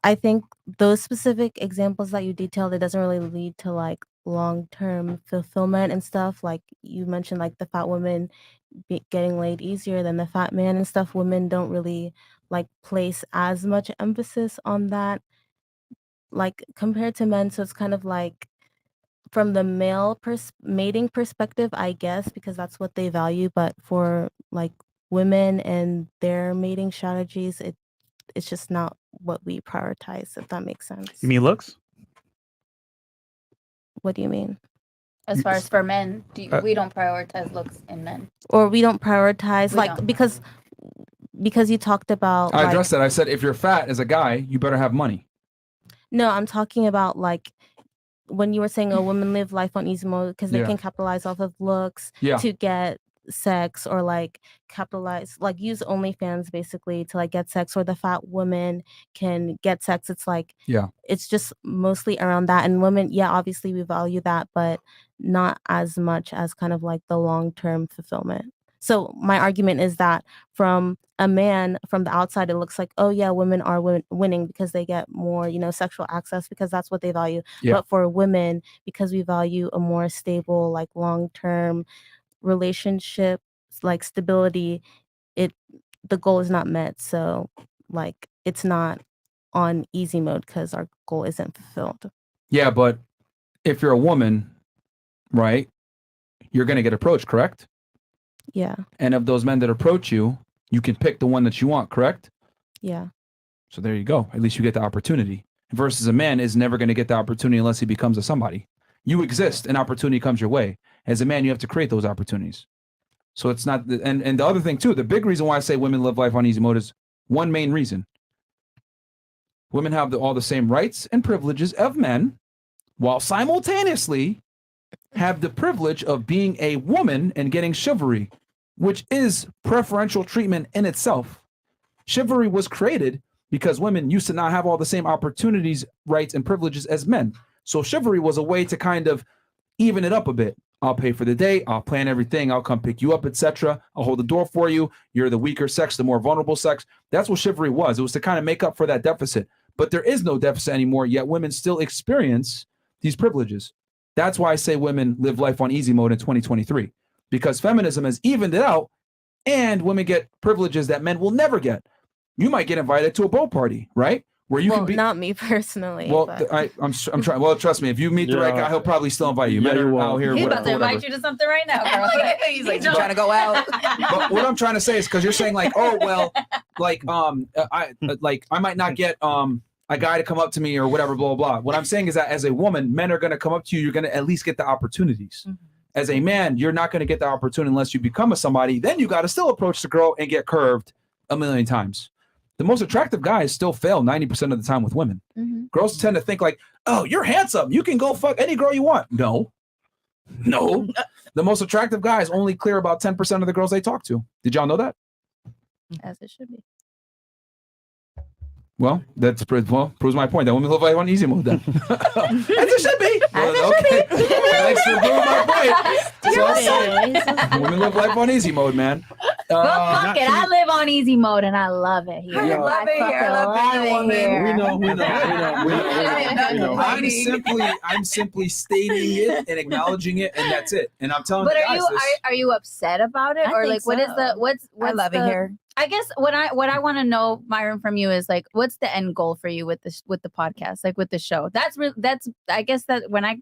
I think those specific examples that you detailed, it doesn't really lead to like long-term fulfillment and stuff. Like you mentioned, like the fat woman getting laid easier than the fat man and stuff. Women don't really like place as much emphasis on that, like compared to men. So it's kind of like from the male mating perspective, I guess, because that's what they value. But for like women and their mating strategies, it's just not what we prioritize, if that makes sense. You mean looks? What do you mean? As far as for men, we don't prioritize looks in men. Or we don't prioritize, We like, don't. because you talked about. I like, addressed that. I said, if you're fat as a guy, you better have money. No, I'm talking about like when you were saying a women live life on easy mode because they Yeah. can capitalize off of looks Yeah. to get sex, or like capitalize, like use OnlyFans basically to like get sex, or the fat woman can get sex. It's like, Yeah. it's just mostly around that. And women, yeah, obviously we value that, but not as much as kind of like the long-term fulfillment. So my argument is that from a man, from the outside, it looks like, oh yeah, women are winning because they get more, sexual access because that's what they value. Yeah. But for women, because we value a more stable, like long-term relationship, like stability, the goal is not met. So like it's not on easy mode because our goal isn't fulfilled. Yeah, but if you're a woman, right, you're going to get approached, correct? Yeah. And of those men that approach you, you can pick the one that you want, correct? Yeah. So there you go. At least you get the opportunity. Versus a man is never going to get the opportunity unless he becomes a somebody. You exist, an opportunity comes your way. As a man, you have to create those opportunities. So it's not, and the other thing too, the big reason why I say women live life on easy mode is one main reason. Women have all the same rights and privileges of men, while simultaneously have the privilege of being a woman and getting chivalry, which is preferential treatment in itself. Chivalry was created because women used to not have all the same opportunities, rights, and privileges as men. So chivalry was a way to kind of even it up a bit. I'll pay for the date, I'll plan everything, I'll come pick you up, etc. I'll hold the door for you. You're the weaker sex, the more vulnerable sex. That's what chivalry was. It was to kind of make up for that deficit. But there is no deficit anymore, yet women still experience these privileges. That's why I say women live life on easy mode in 2023, because feminism has evened it out and women get privileges that men will never get. You might get invited to a boat party, right? Where you well, can be. Not me personally. Well, but... I'm trying. Well, trust me, if you meet the right guy, he'll probably still invite you. Men are out here. He's whatever, about to invite whatever. you to something right now, girl. He's like, you trying to go out? But what I'm trying to say is because you're saying like, oh well, like I might not get a guy to come up to me or whatever, blah blah. What I'm saying is that as a woman, men are going to come up to you. You're going to at least get the opportunities. Mm-hmm. As a man, you're not going to get the opportunity unless you become a somebody. Then you got to still approach the girl and get curved a million times. The most attractive guys still fail 90% of the time with women. Mm-hmm. Girls tend to think like, oh, you're handsome. You can go fuck any girl you want. No. The most attractive guys only clear about 10% of the girls they talk to. Did y'all know that? As it should be. Well, proves my point that women live life on easy mode then. As it should be. Well, okay. Thanks for proving my point. Women live life on easy mode, man. Well, fuck it. I live on easy mode and I love it here. I love it here. I love it here. We know. I'm simply stating it and acknowledging it, and that's it. And I'm telling but you guys are you upset about it, or like what is the what's I love it here. I guess what I want to know, Myron, from you is like, what's the end goal for you with this, with the podcast, like with the show? That's I guess that when I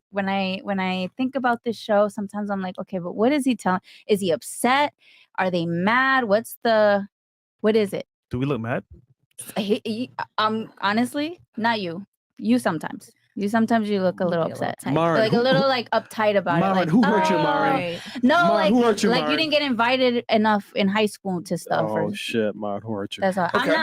think about this show, sometimes I'm like, okay, but what is he telling? Is he upset? Are they mad? What is it? Do we look mad? Honestly, not you. You sometimes. You look a little upset. Myron, like a little like uptight about Myron, it. Like, who hurt you, Myron? No, Myron, like, who hurt you, like Myron? you didn't get invited enough in high school to stuff. Oh shit, Myron, who hurt you? That's all. Okay.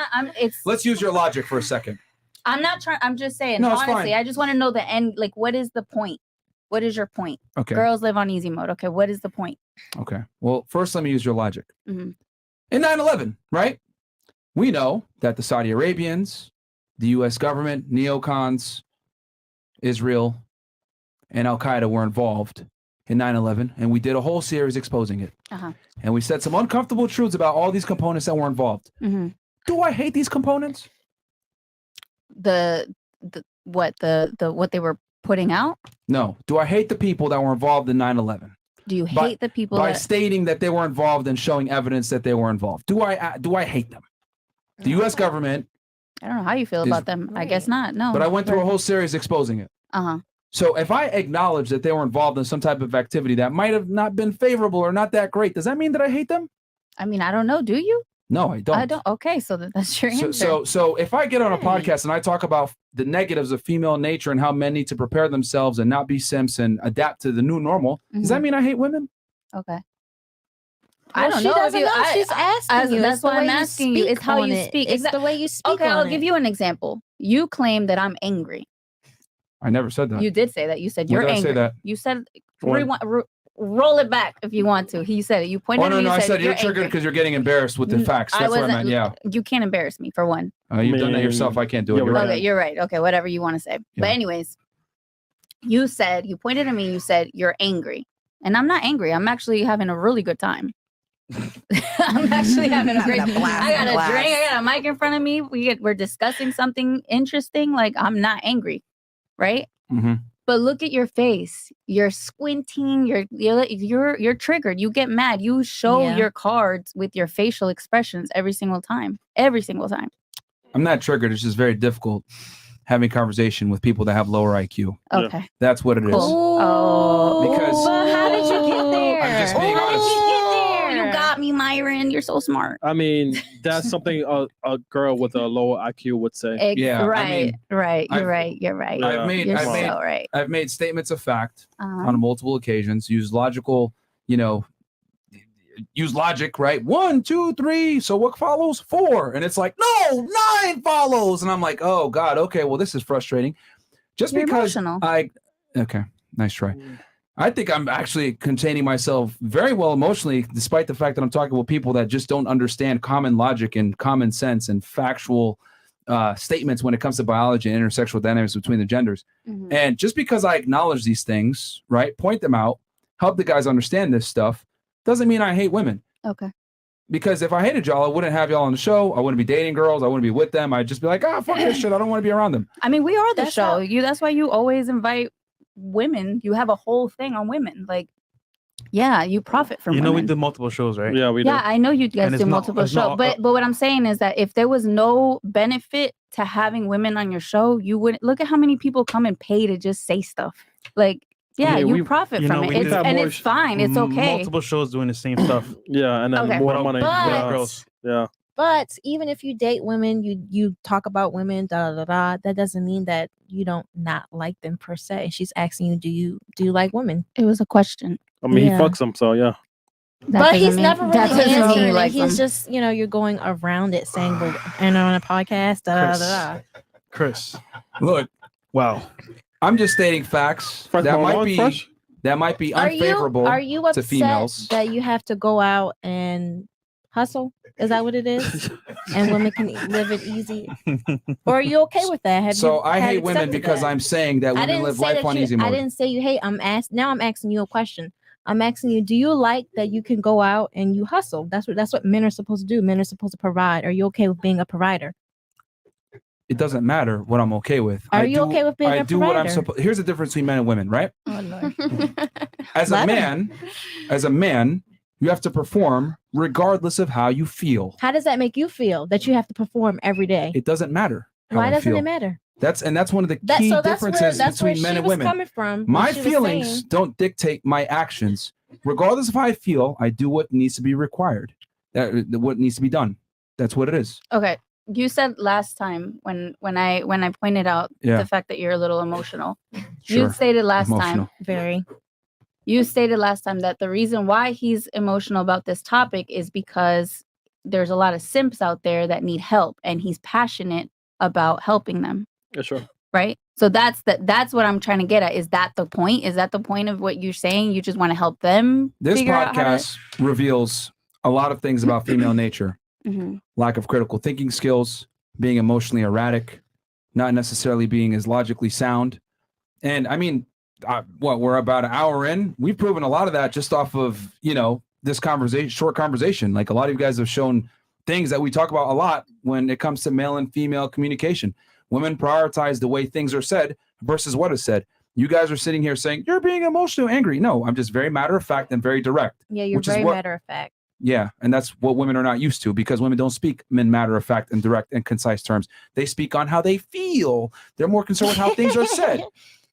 Let's use your logic for a second. I'm not trying. I'm just saying. No, it's honestly, fine. I just want to know the end. Like, what is the point? What is your point? Okay. Girls live on easy mode. Okay. What is the point? Okay. Well, first, let me use your logic. Mm-hmm. In 9/11, right? We know that the Saudi Arabians, the U.S. government, neocons, Israel, and Al-Qaeda were involved in 9/11, and we did a whole series exposing it. Uh-huh. And we said some uncomfortable truths about all these components that were involved. Mm-hmm. Do I hate these components? What they were putting out? No. Do I hate the people that were involved in 9/11? Do you hate the people by stating that they were involved and showing evidence that they were involved? Do I hate them? The U.S. government. I don't know how you feel about them. I guess not. No. But I went through a whole series exposing it. Uh-huh. So if I acknowledge that they were involved in some type of activity that might have not been favorable or not that great, does that mean that I hate them? I mean, I don't know. Do you? No, I don't. I don't. Okay, so that's your answer. So if I get on a podcast and I talk about the negatives of female nature and how men need to prepare themselves and not be simps and adapt to the new normal, does that mean I hate women? Okay. I don't know. She doesn't know. She's asking you. That's why I'm asking you. It's how you speak. It's the way you speak. Okay, I'll give you an example. You claim that I'm angry. I never said that. You did say that. You said When you're did I angry. say that? You said When? roll it back if you want to. He said it. You pointed Oh, at no, me. no, I You said you're angry. triggered because you're getting embarrassed with the facts. I That's what I wasn't- meant, yeah. You can't embarrass me, for one. You've done that yourself. I can't do it. You're Okay, right. you're right. Okay, whatever you want to say. But anyways, you pointed at me, you said you're angry. And I'm not angry. I'm actually having a really good time. I'm actually having a great time. I got a drink, I got a mic in front of me. We're discussing something interesting. Like, I'm not angry, right? Mm-hmm. But look at your face. You're squinting. You're triggered. You get mad. You show your cards with your facial expressions every single time. Every single time. I'm not triggered. It's just very difficult having conversation with people that have lower IQ. Okay. That's what it is. Oh, Because But how did you get there? I'm just being honest. You got me, Myron. You're so smart. I mean, that's something a girl with a lower IQ would say. Right. You're right. You're right. You're so right. I've made statements of fact Uh-huh. on multiple occasions, use logic, right? 1, 2, 3. So what follows? 4. And it's like, no, 9 follows. And I'm like, oh God, okay, well, this is frustrating. Just You're because emotional. okay, nice try. I think I'm actually containing myself very well emotionally, despite the fact that I'm talking with people that just don't understand common logic and common sense and factual statements when it comes to biology and intersexual dynamics between the genders. Mm-hmm. And just because I acknowledge these things, right, point them out, help the guys understand this stuff, doesn't mean I hate women. Okay. Because if I hated y'all, I wouldn't have y'all on the show. I wouldn't be dating girls. I wouldn't be with them. I'd just be like, fuck this shit. I don't want to be around them. I mean, we are the show. That's why you always invite women. You have a whole thing on women. Like, yeah, you profit from You know, we women. do multiple shows, right? Yeah, we Yeah, I know you guys And do it's not- multiple it's not- shows, but what I'm saying is that if there was no benefit to having women on your show, you wouldn't look at how many people come and pay to just say stuff. Like, yeah, you profit from it. It's, and it's fine. It's okay. Multiple shows doing the same stuff. Yeah, and then Okay. more money. But- girls. Yeah. But even if you date women, you talk about women, that doesn't mean that you don't not like them per se. And she's asking you, do you like women? It was a question. I mean, Yeah. he fucks them, so yeah. But he's never really that doesn't mean answering. you like He's them. just, you're going around it saying, well, and on a podcast, Chris. Look, wow. I'm just stating facts. Fresh That Ball might on be Fresh? unfavorable Are you to upset females. that you have to go out and hustle? Is that what it is? And women can live it easy? Or are you okay with that? Have So you I had hate women accepted because that? I'm saying that I women didn't live say life that on easy I mode. didn't say you hate. Now I'm asking you a question. I'm asking you, do you like that you can go out and you hustle? That's what men are supposed to do. Men are supposed to provide. Are you okay with being a provider? It doesn't matter what I'm okay with. Are you okay with being I a do what I'm provider? supposed. Here's the difference between men and women, right? Oh, Lord. As a man, you have to perform regardless of how you feel. How does that make you feel that you have to perform every day? It doesn't matter. How Why I doesn't feel. it matter? That's one of the key differences that's where between men she and was women. coming from. My what she was feelings saying. don't dictate my actions. Regardless of how I feel, I do what needs to be required. What needs to be done. That's what it is. Okay. You said last time when I pointed out Yeah. the fact that you're a little emotional. Sure. You stated last Emotional. time. Very. You stated last time that the reason why he's emotional about this topic is because there's a lot of simps out there that need help and he's passionate about helping them. Yeah, sure. Right? So that's what I'm trying to get at. Is that the point? Is that the point of what you're saying? You just want to help them? This figure out how to- podcast reveals a lot of things about female nature. Mhm. Lack of critical thinking skills, being emotionally erratic, not necessarily being as logically sound. And I mean, we're about an hour in. We've proven a lot of that just off of, this short conversation. Like a lot of you guys have shown things that we talk about a lot when it comes to male and female communication. Women prioritize the way things are said versus what is said. You guys are sitting here saying, you're being emotional, angry. No, I'm just very matter of fact and very direct. Yeah, you're which is very what- matter of fact. Yeah, and that's what women are not used to because women don't speak in matter of fact and direct and concise terms. They speak on how they feel. They're more concerned with how things are said.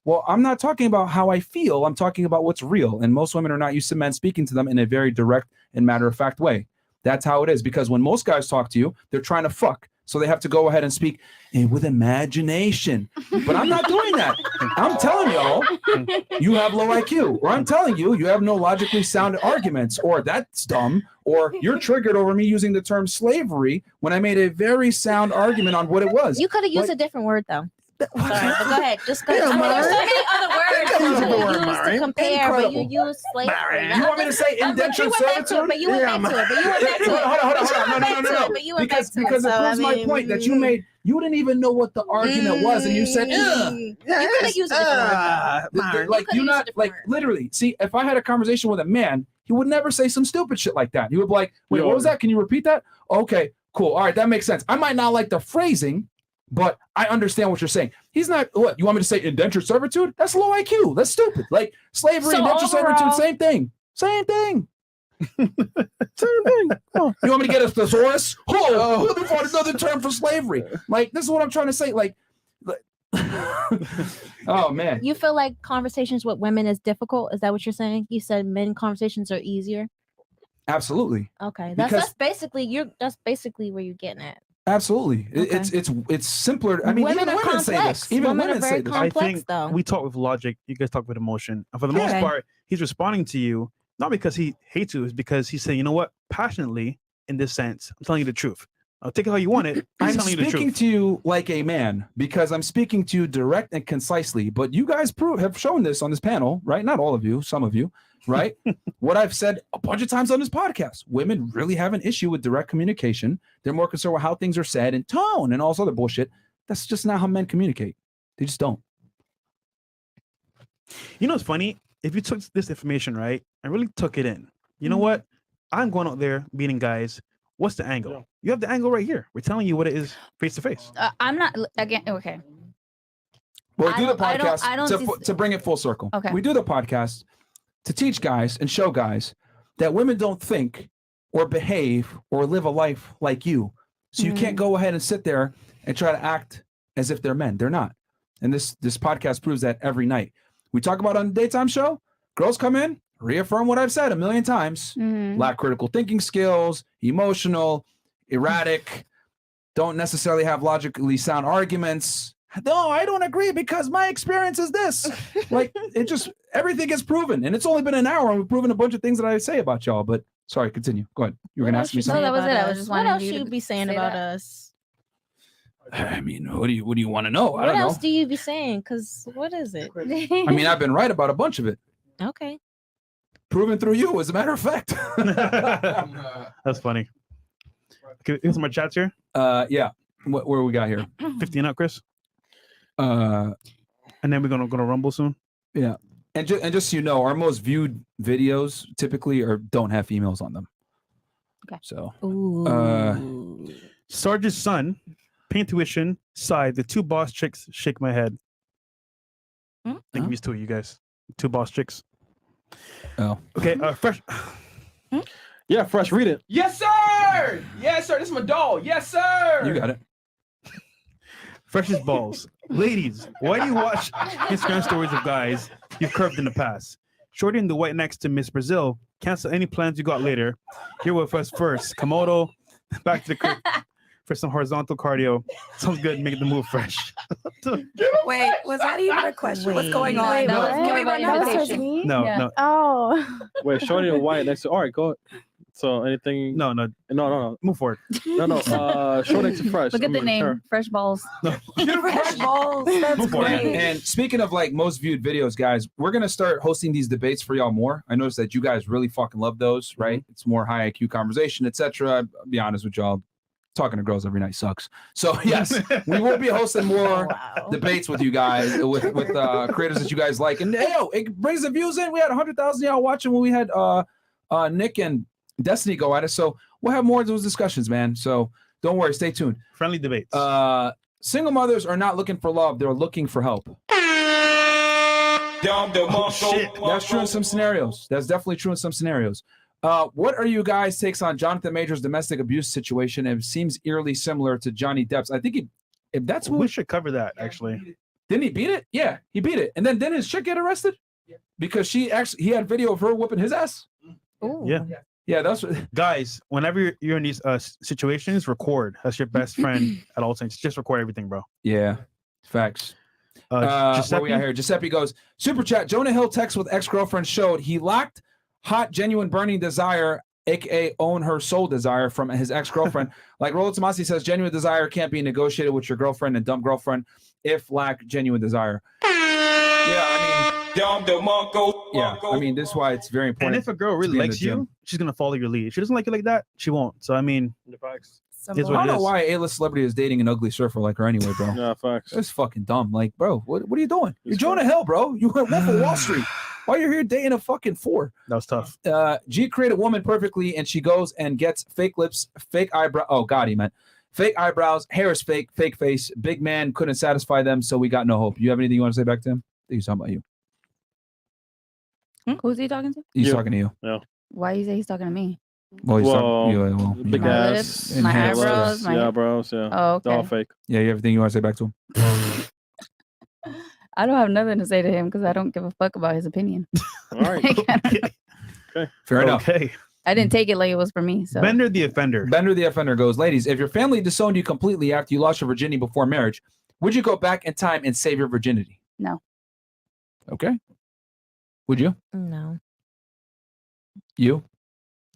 Well, I'm not talking about how I feel. I'm talking about what's real. And most women are not used to men speaking to them in a very direct and matter-of-fact way. That's how it is. Because when most guys talk to you, they're trying to fuck. So they have to go ahead and speak with imagination. But I'm not doing that. I'm telling y'all, you have low IQ. Or I'm telling you, you have no logically sound arguments. Or that's dumb. Or you're triggered over me using the term slavery when I made a very sound argument on what it was. You could have used a different word though. Sorry, but go ahead. Just go. Yeah, I mean, there's so Myron. many other words Incredible you could word, use to Myron. compare, but you Incredible. use slavery. Myron. You want me to say But indentured you went back to it, servitude? but you went back to it. But you went back to it. Hold on. Because it proves my point that you made. You didn't even know what the argument was, and you said, "Ugh." You could have used a different word. Like you not like literally. See, if I had a conversation with a man, he would never say some stupid shit like that. He would be like, "Wait, what was that? Can you repeat that?" Okay, cool. All right, that makes sense. I might not like the phrasing, but I understand what you're saying. He's not what you want me to say indentured servitude? That's low IQ. That's stupid. Like slavery, indentured servitude, same thing. Same thing. Same thing. Oh. You want me to get a thesaurus? Oh, looking for another term for slavery. Like this is what I'm trying to say. Like oh man. You feel like conversations with women is difficult? Is that what you're saying? You said men conversations are easier. Absolutely. Okay, Because- that's basically that's basically where you're getting at. Absolutely. Okay. It's simpler. I mean, Women even are women say complex. this. Even Women are women very say this. I complex, think though. we talk with logic. You guys talk with emotion. And for the most Okay. part, he's responding to you not because he hates you, it's because he's saying, you know what, passionately, in this sense, I'm telling you the truth. I'll take it how you want it. I'm I'm telling you the speaking truth. to you like a man because I'm speaking to you direct and concisely. But you guys have shown this on this panel, right? Not all of you, some of you, right? What I've said a bunch of times on this podcast. Women really have an issue with direct communication. They're more concerned with how things are said and tone and all this other bullshit. That's just not how men communicate. They just don't. You know what's funny? If you took this information, right, and really took it in, you know Mm-hmm. what? I'm going out there meeting guys. What's the angle? You have the angle right here. We're telling you what it is face to face. I'm not again. Okay. Well, we I do the don't- I don't- podcast I don't to, see- to bring it full circle. Okay. We do the podcast to teach guys and show guys that women don't think or behave or live a life like you. So you can't go ahead and sit there and try to act as if they're men. They're not. And this podcast proves that every night. We talk about on the daytime show. Girls come in, reaffirm what I've said a million times. Lack critical thinking skills, emotional, erratic, don't necessarily have logically sound arguments. No, I don't agree because my experience is this. Like it just everything gets proven, and it's only been an hour, and we've proven a bunch of things that I say about y'all. But sorry, continue. Go ahead. You were gonna ask me No, something. that was it. I was just What wanting else you you to be saying say about that. us? I mean, what do you want to know? I What don't else know. do you be saying? Because what is it? I mean, I've been right about a bunch of it. Okay. Proven through you, as a matter of fact. That's funny. Okay, here's my chats here. Yeah. Where we got here? 15 up, Chris. And then we're gonna rumble soon. Yeah. And just so you know, our most viewed videos typically don't have females on them. Okay. So Sarge's son, pain tuition, side, the two boss chicks shake my head. I think these two of you guys. Two boss chicks. Oh. Okay, fresh. Yeah, fresh. Read it. Yes, sir. Yes, sir. This is my dog. Yes, sir. You got it. Fresh as balls. Ladies, why do you watch Instagram stories of guys you've curved in the past? Shorty in the white next to Miss Brazil. Cancel any plans you got later. Here with us first. Komodo, back to the crib for some horizontal cardio. Sounds good. Make the move fresh. Wait, was that even a question? What's going on? Wait, No, what? can we run That was that towards page? me? No, Yeah. no, Oh. Wait, shorty and white next to. All right, go. So anything? no. No. Move forward. Short next to fresh. Look at I the mean, name, her. Fresh Balls. Fresh balls. That's Move on. great. And speaking of like most viewed videos, guys, we're gonna start hosting these debates for y'all more. I noticed that you guys really fucking love those, right? It's more high IQ conversation, etc. I'll be honest with y'all, talking to girls every night sucks. So yes, we will be hosting more debates with you guys, with creators that you guys like. And hey, yo, it brings the views in. We had 100,000 y'all watching when we had Nick and Destiny go at it. So we'll have more of those discussions, man. So don't worry, stay tuned. Friendly debates. Single mothers are not looking for love; they're looking for help. Shit. That's true in some scenarios. That's definitely true in some scenarios. What are you guys' takes on Jonathan Major's domestic abuse situation? It seems eerily similar to Johnny Depp's. I think if that's We should cover that actually. Didn't he beat it? Yeah, he beat it. And then didn't his chick get arrested? Yeah. Because he had video of her whooping his ass. Ooh. Yeah. Yeah, that's what... Guys, whenever you're in these situations, record. That's your best friend at all times. Just record everything, bro. Yeah, facts. Giuseppe? Where we at here? Giuseppe goes, Super Chat, Jonah Hill text with ex-girlfriend showed he lacked hot, genuine, burning desire, aka own her soul desire from his ex-girlfriend. Like Rolo Tomasi says, genuine desire can't be negotiated with your girlfriend and dumb girlfriend if lack genuine desire. Yeah, I mean, this is why it's very important. And if a girl really likes you, she's gonna follow your lead. If she doesn't like you like that, she won't. So I mean, I don't know why A-list celebrity is dating an ugly surfer like her anyway, bro. Yeah, facts. That's fucking dumb. Like, bro, what are you doing? You're Jonah Hill, bro. You went Wolf of Wall Street. Why you're here dating a fucking 4? That was tough. G created a woman perfectly, and she goes and gets fake lips, fake eyebrow. Oh God, he meant fake eyebrows, hair is fake, fake face. Big man couldn't satisfy them, so we got no hope. You have anything you want to say back to him? I think he's talking about you. Who's he talking to? He's talking to you. Yeah. Why you say he's talking to me? Well, he's talking to you. Big My ass, lips, and my hands. eyebrows, my eyebrows, yeah. Oh, okay. They're all fake. Yeah, you have anything you want to say back to him? I don't have nothing to say to him because I don't give a fuck about his opinion. All right. Okay. Fair enough. Okay. I didn't take it like it was for me. So Bender the offender. Bender the offender goes, ladies, if your family disowned you completely after you lost your virginity before marriage, would you go back in time and save your virginity? No. Okay. Would you? No. You?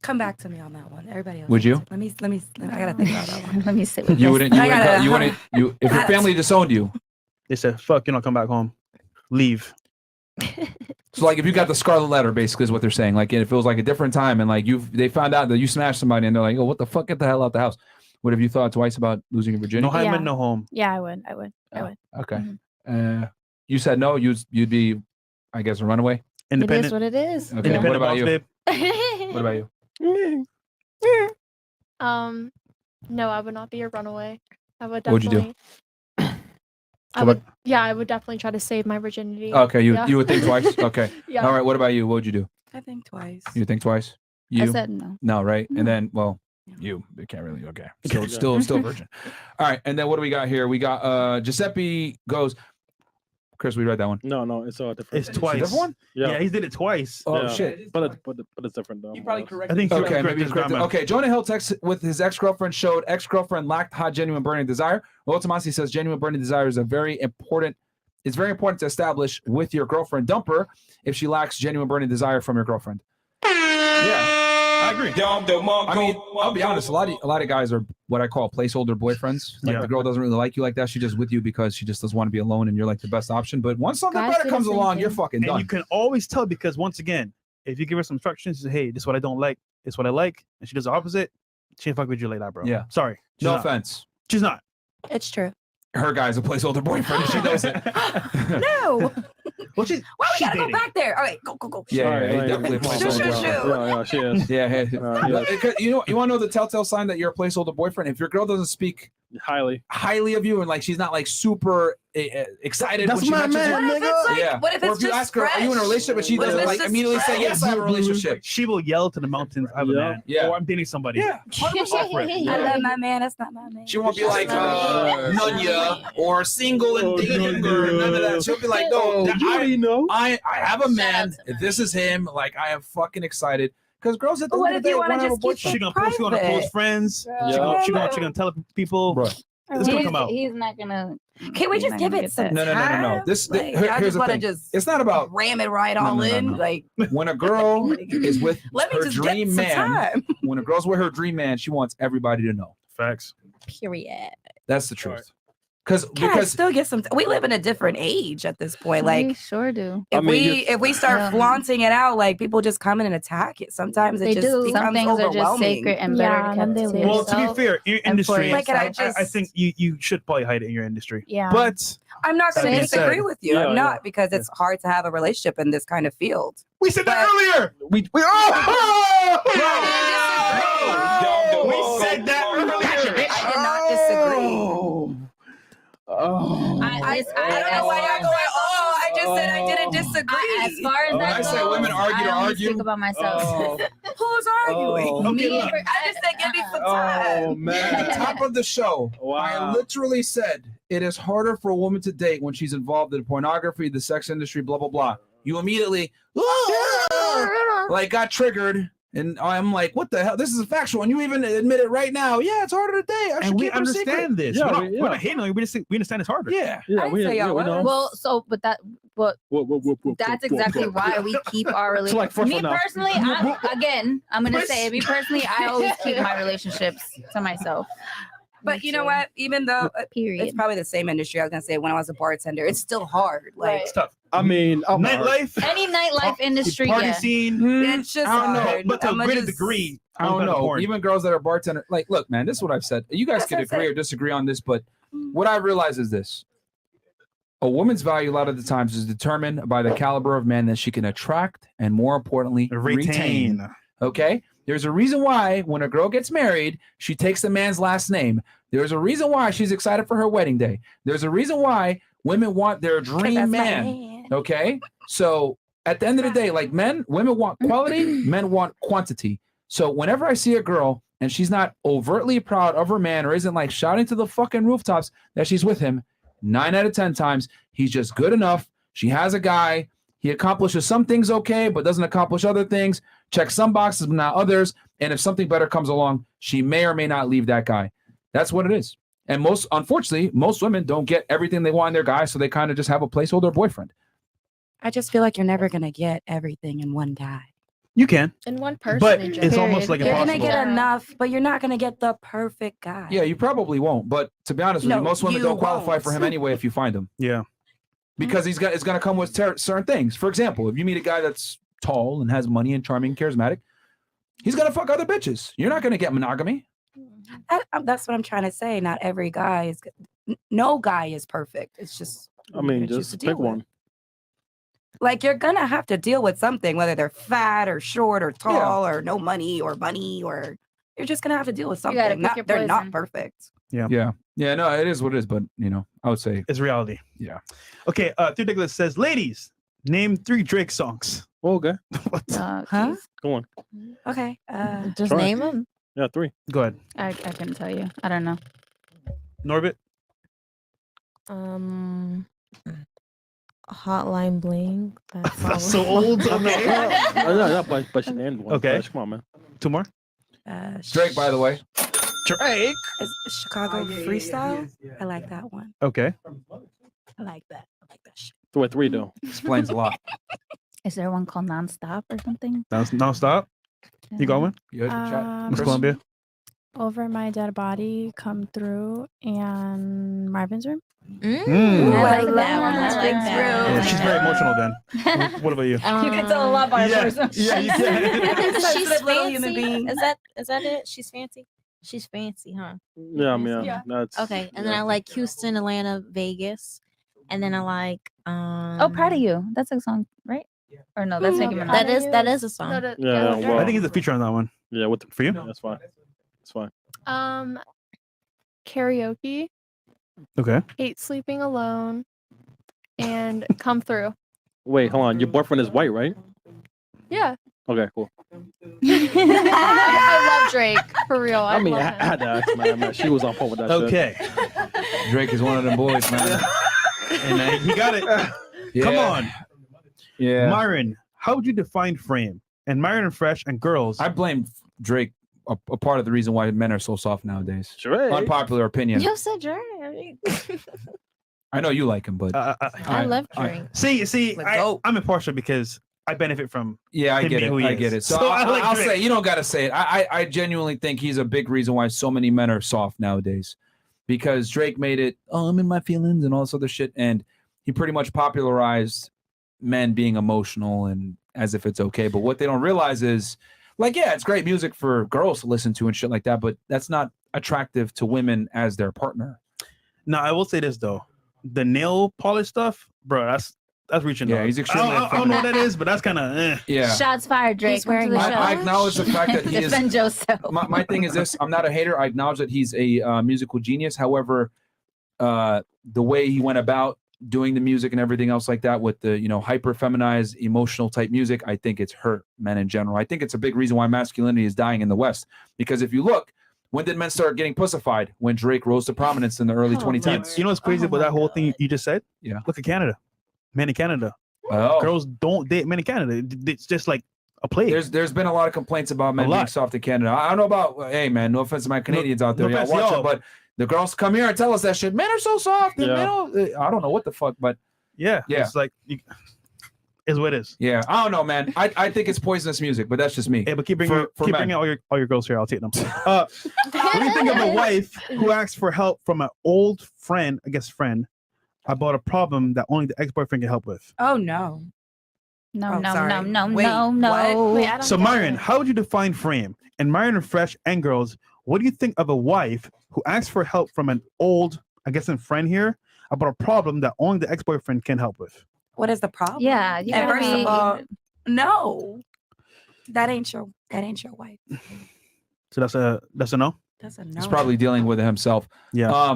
Come back to me on that one. Everybody else. Would you? Let me. I gotta think about that one. Let me sit with You this. wouldn't. If your family disowned you. They said, "Fuck, you don't come back home. Leave." So like, if you got the scarlet letter, basically is what they're saying. Like, if it was like a different time and like they found out that you smashed somebody and they're like, "Oh, what the fuck? Get the hell out the house." What have you thought twice about losing your virginity? No hymen, no home. Yeah, I would. Okay. You said no. You'd be, I guess, a runaway. It is what it is. Okay. Independent What about boss, you? babe. What about you? No, I would not be a runaway. I would What'd you definitely. do? I would definitely try to save my virginity. Okay, you Yeah. you would think twice. Okay. Yeah. All right. What about you? What would you do? I think twice. You would think twice. You? I said no. No, right? And then, well, you can't really. Okay. Still virgin. All right. And then what do we got here? We got Giuseppe goes. Chris, we read that one. No, it's all different. It's twice. Different one? Yeah, he did it twice. Oh Yeah. shit. But it's different though. You probably corrected. I think you Okay, corrected maybe his corrected. grammar. Okay, Jonah Hill texts with his ex-girlfriend showed ex-girlfriend lacked hot, genuine, burning desire. Well, Tomasi says genuine burning desire is very important to establish with your girlfriend. Dump her if she lacks genuine burning desire from your girlfriend. Yeah, I agree. I mean, I'll be honest. A lot of guys are what I call placeholder boyfriends. Like the girl doesn't really like you like that. She's just with you because she just doesn't want to be alone, and you're like the best option. But once something Guys better do the comes same along, thing. you're fucking And done. you can always tell because once again, if you give her some instructions, you say, "Hey, this is what I don't like. This is what I like," and she does the opposite, she ain't fuck with you like that, bro. Yeah. Sorry. She's No not. offense. She's not. It's true. Her guy's a placeholder boyfriend, and she knows it. No. Well, she's Why we she's gotta go dating. back there? All right, go. Yeah, Sorry, he's like, definitely a Shoo, placeholder shoo, boyfriend. shoo. Yeah, she is. Yeah, hey. yes. Because you want to know the telltale sign that you're a placeholder boyfriend? If your girl doesn't speak highly of you and like she's not like super excited That's when she my mentions man, you. What if it's like? Yeah. What if Or it's if you just ask her, are you in a relationship, and she What if doesn't it's like just immediately say, yes, I have a relationship. She will yell to the mountains, "I have a man." Yeah. Or I'm dating somebody. Yeah. 100%. I love my man. That's not my man. She won't be like Nunya or single and dating or none of that. She'll be like, no, I have a man. This is him. Like, I am fucking excited. Because girls at the What end of if the day you want wanna to have a just boyfriend. She gonna post you on her private? close friends. Yeah. She gonna tell people. Bro. It's gonna come out. He's not gonna. Can we he's just not give gonna it get some that. time? No. This Like, here's I just the want to thing. just It's not about ram it right all in. no. Like, when a girl is with let me her just dream get some man. time. When a girl's with her dream man, she wants everybody to know. Facts. Period. That's the truth. Can I Because still get some? We live in a different age at this point. We Like, sure do. if we start Yeah. flaunting it out, like people just come in and attack it. Sometimes it They just do. becomes Some things are just overwhelming. sacred and better Yeah, to and keep they to Well, to be yourself. fair, in your and for industry, Like, and I think you should probably hide it in your industry. Yeah. But I'm not going That to being disagree said- with you. Yeah, I'm not yeah. because it's hard to have a relationship in this kind of field. we said that earlier. We said that earlier. I did not disagree. I don't know why y'all going, oh, I just said I didn't disagree. As far as When that I say goes, women argue to I only argue. speak about myself. Who's arguing? Oh. Okay, Me? look. I just said give me some time. Oh At the man. top of the show, I Wow. literally said it is harder for a woman to date when she's involved in pornography, the sex industry, blah blah blah. You immediately like got triggered, and I'm like, what the hell? This is factual, and you even admit it right now. Yeah, it's harder to date. I should And we keep it a secret. understand this. Yeah, We're not hating on you. We understand it's harder. Yeah. Yeah, I we didn't say y'all we know. Well, so but that but that's exactly why we keep our It's like relationship. Me now. personally, I'm gonna say it. Me personally, I always keep my relationships to myself. But you know what? Even though Period. it's probably the same industry, I was gonna say when I was a bartender, it's still hard. Like It's tough. I mean, Nightlife, Any nightlife industry, party yeah. scene. it's just I don't know, hard. But to a I'ma greater just- degree, I don't I'm know. porn. Even girls that are bartender, like, look, man, this is what I've said. You guys That's can what I agree said. or disagree on this, but what I realize is this: a woman's value a lot of the times is determined by the caliber of man that she can attract and, more importantly, retain. Okay. There's a reason why when a girl gets married, she takes the man's last name. There's a reason why she's excited for her wedding day. There's a reason why women want their 'Cause dream that's my man. Okay. So at the end of the day, like women want quality, men want quantity. So whenever I see a girl and she's not overtly proud of her man or isn't like shouting to the fucking rooftops that she's with him, 9 out of 10 times, he's just good enough. She has a guy. He accomplishes some things okay, but doesn't accomplish other things. Checks some boxes, but not others. And if something better comes along, she may or may not leave that guy. That's what it is. And unfortunately, most women don't get everything they want in their guy, so they kind of just have a placeholder boyfriend. I just feel like you're never gonna get everything in one guy. You can, In one person. but in it's general. almost like You're gonna impossible. get enough, but you're not gonna get the perfect guy. Yeah, you probably won't. But to be honest with you, No, most women you don't qualify won't. for him anyway if you find him. Yeah. Because it's going to come with certain things. For example, if you meet a guy that's tall and has money and charming and charismatic, he's going to fuck other bitches. You're not going to get monogamy. That's what I'm trying to say. Not every guy is. No guy is perfect. It's just. I mean, you choose just to pick deal with. one. Like you're gonna have to deal with something, whether they're fat or short or tall or no money or bunny or you're just gonna have to deal with You gotta something. pick your They're not poison. perfect. Yeah. No, it is what it is. But, I would say. It's reality. Yeah. Okay. Third Nicholas says, ladies, name 3 Drake songs. Okay. What? Huh? Go on. Okay. Just Try. name them. Yeah, 3. Go ahead. I couldn't tell you. I don't know. Norbit. Hotline Bling. That's all. So old. Okay. Yeah, but she named one. Okay. Come on, man. 2 more. Drake, by the way. Drake. Is Chicago Freestyle. I like that one. Okay. I like that. I like that shit. 3 though. Explains a lot. Is there one called Nonstop or something? Non-stop. You got one? Good. Miss Columbia. Over My Dead Body, Come Through, and Marvin's Room. Mm. I like that one. I like Yeah, that she's very emotional then. What about you? You can tell a lot by a Yeah, person. yeah, you can. She's Sensitive little human fancy. being. Is that it? She's fancy. She's fancy, huh? Yeah, I mean, that's Okay, and then I like Houston, Atlanta, Vegas, and then I like Oh, Proud of You. That's a song, right? Or no, that's Nicki Minaj. that is a song. No, that- Yeah, yeah, well- I think he's a feature on that one. yeah. What For you? That's fine. It's fine. Karaoke, Okay. Hate Sleeping Alone, and Come Through. Wait, hold on. Your boyfriend is white, right? Yeah. Okay, cool. I love Drake for real. I, I mean, love I him. had to ask, man. She was on point with that. shit. Okay. Drake is one of them boys, man. And he got it. Yeah. Come on. Yeah. Myron, how would you define frame? And Myron and Fresh and girls. I blame Drake a part of the reason why men are so soft nowadays. Drake. Unpopular opinion. You said Drake. I know you like him, but I love Drake. See, I'm impartial because I benefit from. yeah, I him get being it. who he I is. get it. So, So I like I'll Drake. say you don't got to say it. I genuinely think he's a big reason why so many men are soft nowadays, because Drake made it. Oh, I'm in my feelings and all this other shit, and he pretty much popularized men being emotional and as if it's okay. But what they don't realize is, like, yeah, it's great music for girls to listen to and shit like that, but that's not attractive to women as their partner. Now, I will say this though. The nail polish stuff, bro, that's reaching. Yeah, out. he's extremely I don't know what that is, but that's kind of. Yeah. Shots fired, Drake. He's wearing Come to the I show. acknowledge the fact that he is. Defend yourself. My thing is this: I'm not a hater. I acknowledge that he's a musical genius. However, the way he went about doing the music and everything else like that with the, hyper feminized, emotional type music, I think it's hurt men in general. I think it's a big reason why masculinity is dying in the West. Because if you look, when did men start getting pussified? When Drake rose to prominence in the early 2010s. You know what's crazy about that whole thing you just said? Yeah. Look at Canada. Men in Canada. Oh. Girls don't date men in Canada. It's just like a plague. There's been a lot of complaints about men being soft in Canada. I don't know about, hey man, no offense to my Canadians out there. no Y'all offense to watch y'all. it, but the girls come here and tell us that shit. Men are so soft. And I don't know what the fuck, but yeah. It's like is what it is. Yeah, I don't know, man. I think it's poisonous music, but that's just me. Hey, but keep bringing all your girls here. I'll take them. What do you think of a wife who asks for help from an old friend, about a problem that only the ex-boyfriend can help with? Oh no. No, Oh, no, sorry. no, no, Wait, no, no. what? Wait, I don't So get Myron, it. how would you define frame? And Myron and Fresh and girls, what do you think of a wife who asks for help from an old, friend here about a problem that only the ex-boyfriend can help with? What is the problem? Yeah, you And gotta first be- of all, no. That ain't your wife. So that's a no? That's a no. He's probably dealing with it himself. Yeah.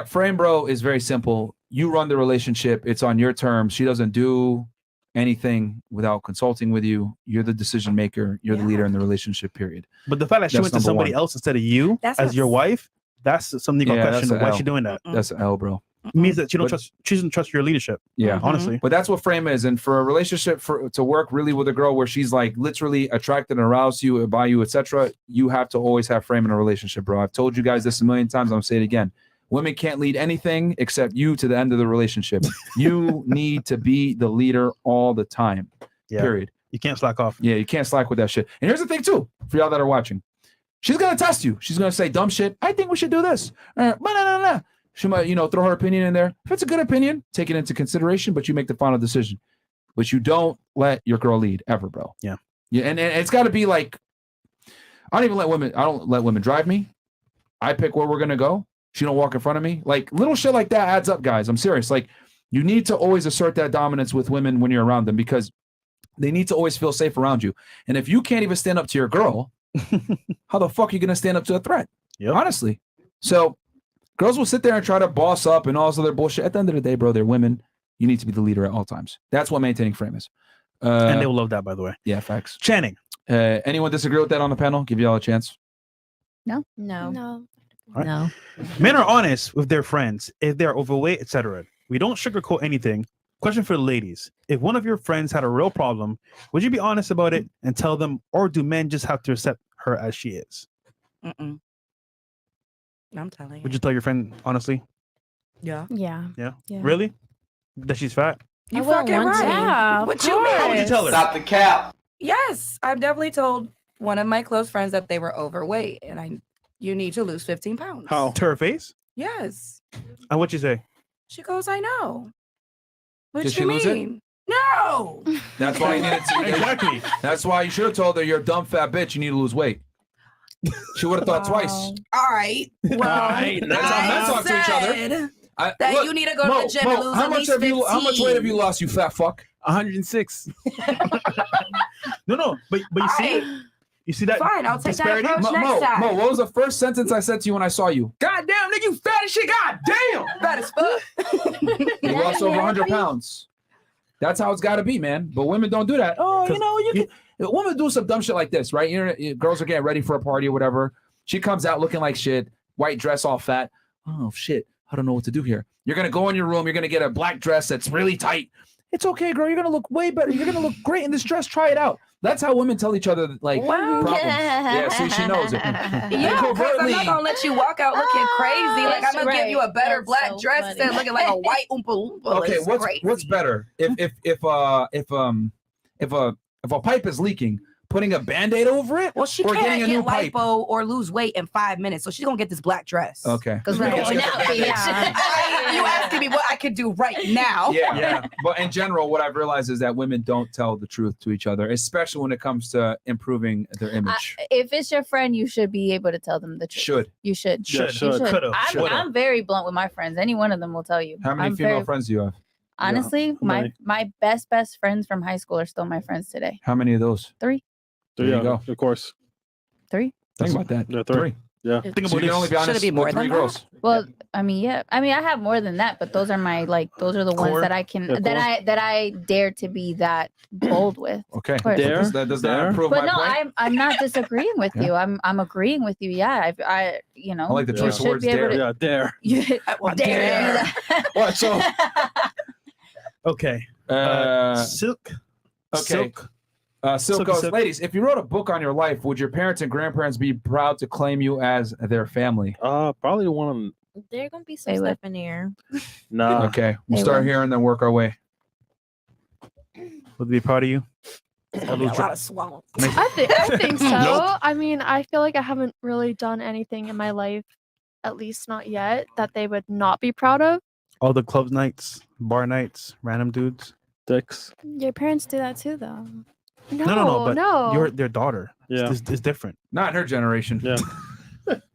Frame bro is very simple. You run the relationship. It's on your terms. She doesn't do anything without consulting with you. You're the decision maker. You're the leader in the relationship, period. But the fact that she That's went to number somebody one. else instead of you That's as your wife, that's something you got to question. that's a Why L. she doing that? That's an L, bro. It means that she doesn't trust your leadership. Yeah, honestly. But that's what frame is. And for a relationship to work really with a girl where she's like literally attracted and aroused you by you, etc., you have to always have frame in a relationship, bro. I've told you guys this a million times. I'm gonna say it again. Women can't lead anything except you to the end of the relationship. You need to be the leader all the time. Yeah. Period. You can't slack off. Yeah, you can't slack with that shit. And here's the thing too, for y'all that are watching. She's gonna test you. She's gonna say dumb shit. I think we should do this. She might, throw her opinion in there. If it's a good opinion, take it into consideration, but you make the final decision. But you don't let your girl lead ever, bro. Yeah. Yeah, and it's got to be like, I don't let women drive me. I pick where we're gonna go. She don't walk in front of me. Like little shit like that adds up, guys. I'm serious. Like you need to always assert that dominance with women when you're around them because they need to always feel safe around you. And if you can't even stand up to your girl, how the fuck are you gonna stand up to a threat? Yep. Honestly. So girls will sit there and try to boss up and all this other bullshit. At the end of the day, bro, they're women. You need to be the leader at all times. That's what maintaining frame is. And they will love that, by the way. Yeah, facts. Channing. Anyone disagree with that on the panel? Give y'all a chance. No. No. Right. No. Men are honest with their friends if they're overweight, etc. We don't sugarcoat anything. Question for the ladies. If one of your friends had a real problem, would you be honest about it and tell them, or do men just have to accept her as she is? Mm-mm. I'm telling you. Would you tell your friend honestly? Yeah. Yeah. Yeah. Yeah. Really? That she's fat? You I wouldn't fucking want to. right. Yeah, of What you mean? How would you tell her? Stop the cap. Yes, I've definitely told one of my close friends that they were overweight, and you need to lose 15 pounds. How? To her face? Yes. And what'd you say? She goes, I know. What Did you she lose it? mean? No. That's why you needed to. Exactly. That's why you should have told her you're a dumb fat bitch. You need to lose weight. She would have thought twice. All right. Well, That's how men talk to each other. said That you need to go to the gym and lose how at much least have you? How much 15. weight have you lost? You fat fuck. 106. No, but you see, you see that Fine, I'll take that disparity? approach next Mo, time. what was the first sentence I said to you when I saw you? God damn, nigga, you fat as shit. God damn. Fat as fuck. You lost over 100 pounds. That's how it's got to be, man. But women don't do that. Oh, women do some dumb shit like this, right? Girls are getting ready for a party or whatever. She comes out looking like shit, white dress, all fat. Oh, shit. I don't know what to do here. You're going to go in your room. You're going to get a black dress that's really tight. It's okay, girl. You're going to look way better. You're going to look great in this dress. Try it out. That's how women tell each other, like, problems. Yeah, see, she knows it. Yeah, because I'm not gonna let you walk out looking crazy. Like I'm gonna give you a better That's black so dress funny. instead of looking like a white oompa loompa. Okay, It's crazy. what's better? If a pipe is leaking, putting a Band-Aid over it, Well, she or can't getting a new get pipe. lipo or lose weight in 5 minutes, so she's gonna get this black dress. Okay. Because we're going out. You asking me what I could do right now? Yeah. But in general, what I've realized is that women don't tell the truth to each other, especially when it comes to improving their image. If it's your friend, you should be able to tell them the truth. Should. You should. Should. You should. Could've. I'm very blunt with my friends. Any one of them will tell you. How many I'm female very- friends do you have? Honestly, my best friends from high school are still my friends today. How many of those? 3. There you go. Of course. 3. Think about that. Yeah, 3. Yeah. Think So about you can this. only be honest Should it be with more 3 than girls. Well, I mean, yeah. I mean, I have more than that, but those are my those are the ones Core. that I can Yeah, that I dare to be that bold with. Okay. course. Dare? Does that Dare? prove But my no, point? I'm not disagreeing with Yeah. you. I'm agreeing with you. Yeah, I you know. I like the Yeah. choice you of should words be able dare. to. Yeah, dare. You, want dare to dare. be that. What? So, Okay. Silk. okay. Silk. Silk Silky goes, Silk. ladies, if you wrote a book on your life, would your parents and grandparents be proud to claim you as their family? Probably one. There gonna be some They stuff would. in there. Nah. Okay. We'll They start would. here and then work our way. Would they be proud of you? All those A lot of swallow. I think so. Nope. I mean, I feel like I haven't really done anything in my life, at least not yet, that they would not be proud of. All the club nights, bar nights, random dudes. Dicks. Your parents do that too, though. No, But no. you're their daughter. Yeah. It's different. Not in her generation. Yeah.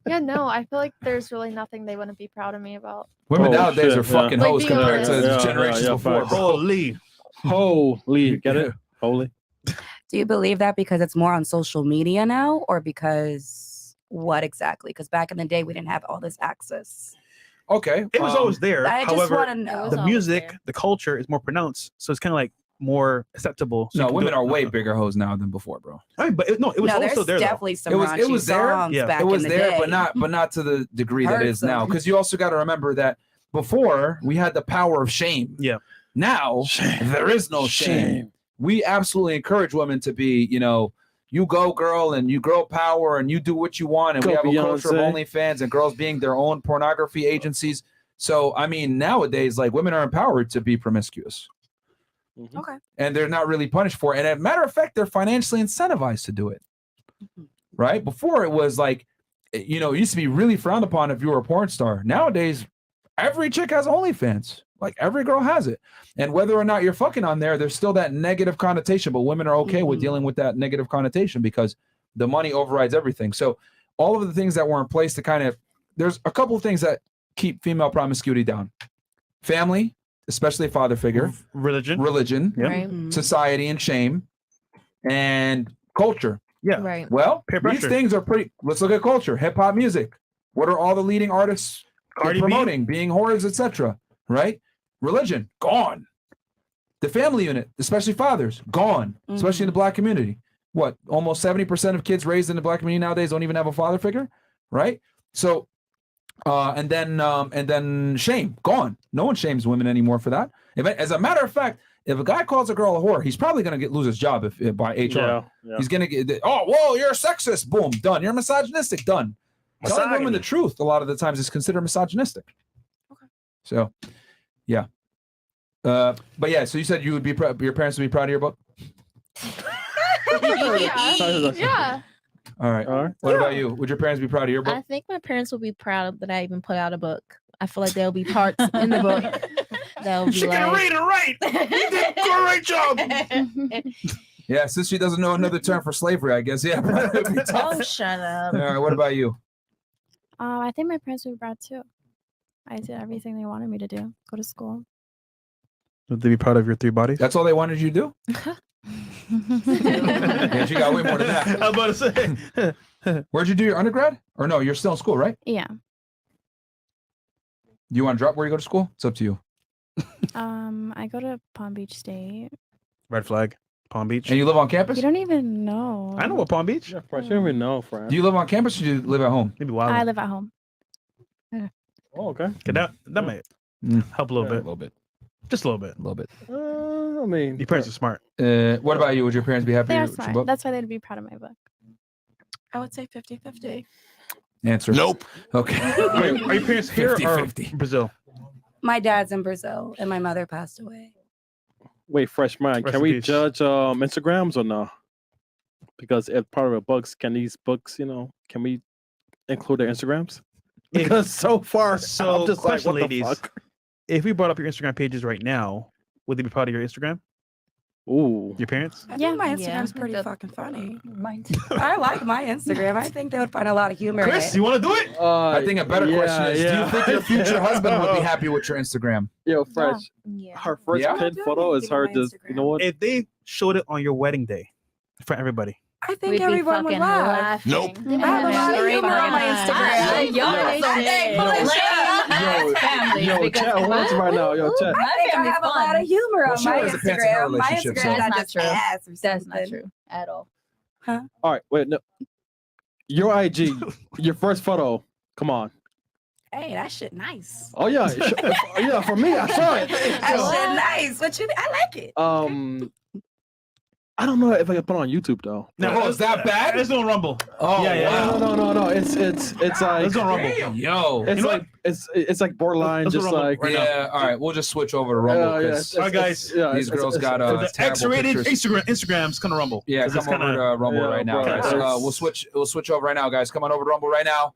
Yeah, no. I feel like there's really nothing they wouldn't be proud of me about. Women Oh, nowadays shit, are fucking yeah. hoes Like, compared to being the honest. generations Yeah, before. facts. Bro. Holy. Holy. Get it? Holy. Do you believe that because it's more on social media now, or because what exactly? Because back in the day, we didn't have all this access. Okay. It was always there. I just However, want to know. was the always music, there. the culture is more pronounced. So it's kind of like more acceptable. So you No, can women do it. are way bigger hoes now than before, bro. I mean, but it was No, also there's there. Though. definitely some It was- raunchy it was there. songs Yeah. back It was in the there, day. but not to the degree that Heard it is now. some. Because you also got to remember that before we had the power of shame. Yeah. Now there is no shame. We absolutely encourage women to be, you go girl and you girl power and you do what you want. And Go we have a culture of Beyonce. OnlyFans and girls being their own pornography agencies. So, I mean, nowadays, like women are empowered to be promiscuous Okay. and they're not really punished for it. And as a matter of fact, they're financially incentivized to do it. Right? Before it was like, it used to be really frowned upon if you were a porn star. Nowadays, every chick has OnlyFans. Like every girl has it. And whether or not you're fucking on there, there's still that negative connotation. But women are okay with dealing with that negative connotation because the money overrides everything. So all of the things that were in place to kind of, there's a couple of things that keep female promiscuity down. Family, especially a father figure. Religion. Yep. Right. Society and shame. And culture. Yeah. Right. Well, Peer these pressure. things are pretty. Let's look at culture. Hip hop music. What are all the leading artists Cardi B? promoting? Being whores, etc. Right? Religion gone. The family unit, especially fathers, gone. Especially in the black community. What? Almost 70% of kids raised in the black community nowadays don't even have a father figure, right? So, and then shame gone. No one shames women anymore for that. As a matter of fact, if a guy calls a girl a whore, he's probably going to lose his job if by HR. Yeah. He's going to get, whoa, you're a sexist. Boom, done. You're misogynistic. Done. Telling women the truth a lot of the times is considered misogynistic. Okay. So, yeah. But yeah, so you said you would be your parents would be proud of your book? Yeah. All right. What about you? Would your parents be proud of your book? I think my parents will be proud that I even put out a book. I feel like there'll be parts in the book that'll be She can read and write. You did a great job. Yeah, since she doesn't know another term for slavery, I guess. Yeah. It'd be tough. Oh, shut up. All right. What about you? I think my parents would be proud too. I did everything they wanted me to do. Go to school. Would they be proud of your 3 bodies? That's all they wanted you to do? Yeah, she got way more than that. I was about to say. Where'd you do your undergrad? Or no, you're still in school, right? Yeah. Do you want to drop where you go to school? It's up to you. I go to Palm Beach State. Red flag. Palm Beach. And you live on campus? You don't even know. I know what Palm Beach. Yeah, Fresh. You don't even know, friend. Do you live on campus or do you live at home? Maybe wild. I live at home. Oh, okay. That might help a little A bit. little bit. Just a little bit. A little bit. I mean, Your parents are smart. What about you? Would your parents be happy They are with your smart. book? That's why they'd be proud of my book. I would say 50-50. Answer. Nope. Okay. Wait, are your parents here 50-50. or Brazil? My dad's in Brazil, and my mother passed away. wait, Fresh Mind. Rest Can in we peace. judge Instagrams or no? Because as part of the books, can these books, can we include their Instagrams? Because so far, So, I'm just like, question, what ladies. the fuck? If we brought up your Instagram pages right now, would they be proud of your Instagram? Ooh. Your parents? I Yeah. think my Yeah. Instagram's pretty fucking funny. Mine too. I like my Instagram. I think they would find a lot of humor in Chris, it. you want to do it? I think a better question is, do you think your future husband would be happy with your Instagram? Yo, Fresh. Yeah. Her first Yeah? pinned Do photo it. is her Give me my just, you know what? If they showed it on your wedding day for everybody, I think We'd be everyone would fucking laugh. Nope. I have a lot of humor on my Instagram. Yo, chat, hold on right now. Yo, chat. I think I have a lot of humor on my Shira depends on her Instagram. My relationship, Instagram so- is not That's just not true. ass or That's something. not true at all. Huh? All right, wait, no. Your IG, your first photo. Come on. Hey, that shit nice. Oh yeah, yeah. For me, I saw it. That shit nice. What you? I like it. I don't know if I can put it on YouTube though. No, is that bad? It's on Rumble. Oh, yeah. No. It's like It's on Rumble. Yo. it's like it's like borderline, Let's just Rumble like right now. Yeah, all right. We'll just switch over to Rumble. yeah, 'cause All right, guys. Yeah, these girls got The terrible X-rated pictures. Instagram's kind of Rumble. Yeah, 'Cause come it's over kinda- to Rumble Yeah, right now, bro, guys. it's- We'll switch over right now, guys. Come on over to Rumble right now.